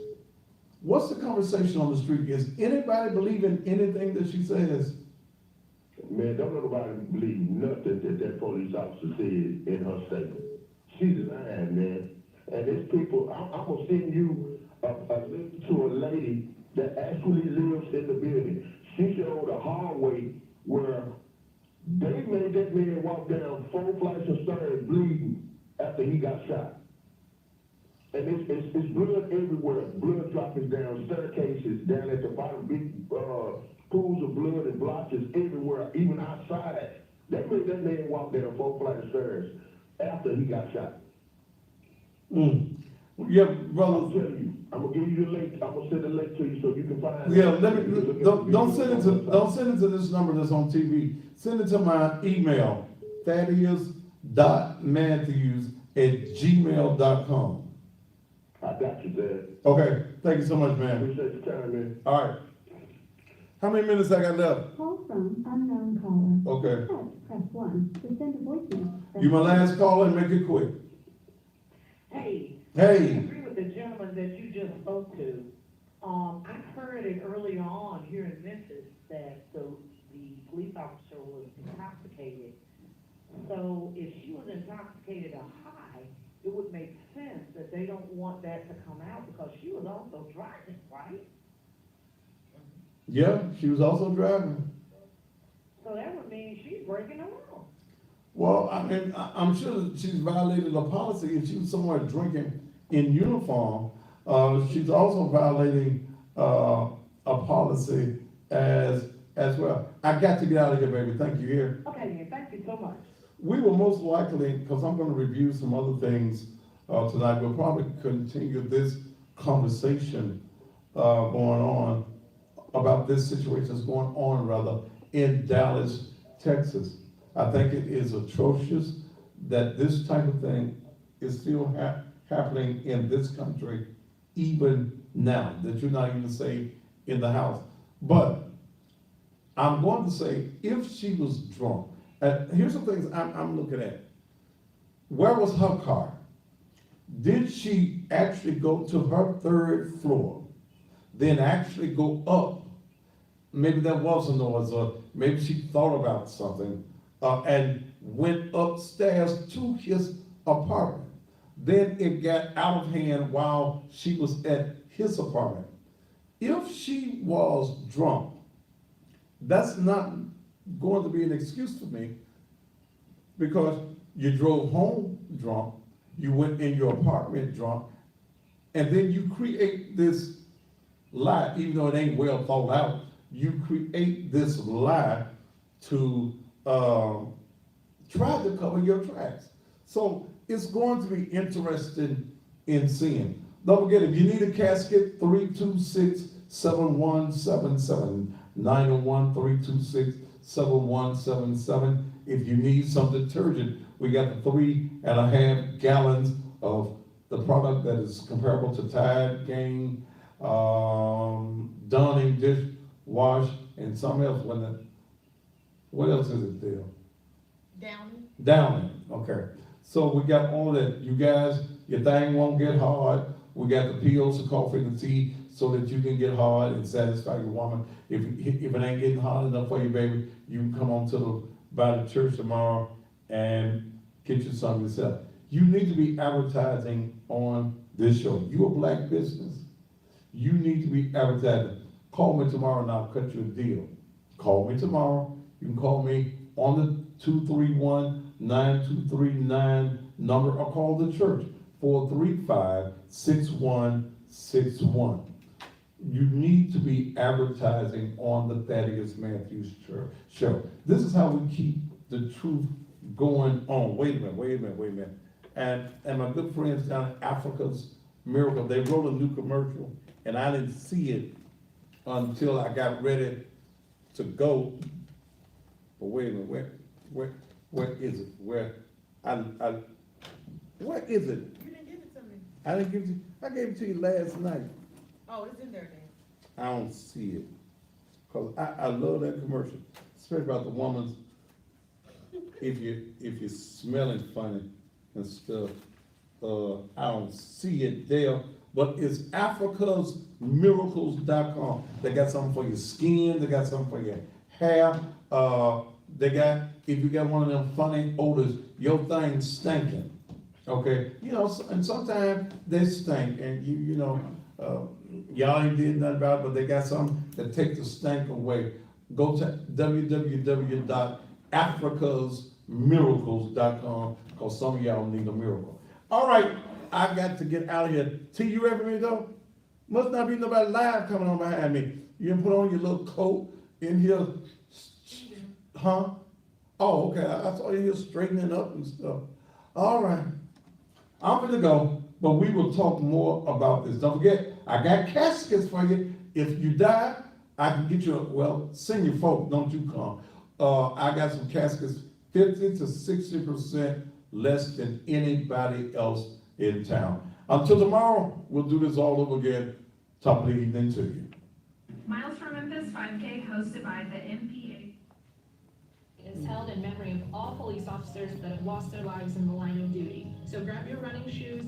what's the conversation on the street? Is anybody believing anything that she says? Man, don't nobody believe nothing that police officer said in her statement. She's lying, man. And there's people, I'm going to send you a link to a lady that actually lives in the building. She showed a hallway where They made that man walk down 4 flights of stairs bleeding after he got shot. And it's blood everywhere, blood dropping down staircases, down at the bottom, big pools of blood and blotches everywhere, even outside. They made that man walk down 4 flights of stairs after he got shot. Yeah, I'm brother. telling you, I'm gonna give you the link. I'm gonna send the link to you so you can find. Yeah, don't send it to this number that's on TV. Send it to my email, thaddeus.matthews@gmail.com. I got you, Dad. Okay, thank you so much, man. Appreciate your time, man. All right. How many minutes I got left? Call from unknown caller. Okay. Press 1 to send a voicemail. You my last caller and make it quick. Hey, I Hey, agree with the gentleman that you just spoke to. I heard it early on here in Memphis that the police officer was intoxicated. So if she was intoxicated or high, it would make sense that they don't want that to come out because she was also driving, right? yeah, she was also driving. So that would mean she's breaking the law. Well, I mean, I'm sure that she's violated a policy if she was somewhere drinking in uniform. She's also violating a policy as well. I got to get out of here, baby. Thank you here. Okay, then, thank you so much. We will most likely, because I'm going to review some other things tonight, we'll probably continue this conversation going on about this situation that's going on, rather, in Dallas, Texas. I think it is atrocious that this type of thing is still happening in this country, even now, that you're not even safe in the house. But I'm going to say, if she was drunk, here's some things I'm looking at. Where was her car? Did she actually go to her 3rd floor, then actually go up? Maybe there was a noise, or maybe she thought about something, and went upstairs to his apartment. Then it got out of hand while she was at his apartment. If she was drunk, that's not going to be an excuse for me, because you drove home drunk, you went in your apartment drunk, and then you create this lie, even though it ain't well thought out, you create this lie to try to cover your tracks. So it's going to be interesting in seeing. Don't forget, if you need a casket, 326-7177, 901-326-7177. If you need some detergent, we got the 3.5 gallons of the product that is comparable to Tide, Gain, Dunning, Dish Wash, and something else. What else is it there? Downing, okay. So we got all that. You guys, your thing won't get hard. We got the pills, the coffee, the tea, so that you can get hard and satisfy your woman. If it ain't getting hard enough for you, baby, you can come on by the church tomorrow and get you something yourself. You need to be advertising on this show. You a black business. You need to be advertising. Call me tomorrow and I'll cut you a deal. Call me tomorrow. You can call me on the 231-9239 number, or call the church, 435-6161. You need to be advertising on the Thaddeus Matthews Show. This is how we keep the truth going on. Wait a minute. And my good friends down in Africa's Miracle, they wrote a new commercial, and I didn't see it until I got ready to go. But wait a minute, where is it? Where is it? You didn't give it to me. I didn't give it to you. I gave it to you last night. Oh, it's in there then. I don't see it. Cause I love that commercial, especially about the woman's, if you're smelling funny and stuff. I don't see it there, but it's africasmiracles.com. They got something for your skin, they got something for your hair. They got, if you got one of them funny odors, your thing's stinking. Okay, and sometimes they stink, and y'all ain't did nothing about it, but they got something that takes the stink away. Go to www.africasmiracles.com africasmiracles.com, because some of y'all need a miracle. All right, I got to get out of here. T, you ready for me though? Must not be nobody live coming on behind me. You can put on your little coat in here. Huh? Oh, okay, I saw you here straightening up and stuff. All right, I'm gonna go, but we will talk more about this. Don't forget, I got caskets for you. If you die, I can get you, well, send your folk, don't you come. I got some caskets, 50 to 60% less than anybody else in town. Until tomorrow, we'll do this all over again. Top of the evening to you. Miles from Memphis 5K hosted by the MPA is held in memory of all police officers that have lost their lives in the line of duty. So grab your running shoes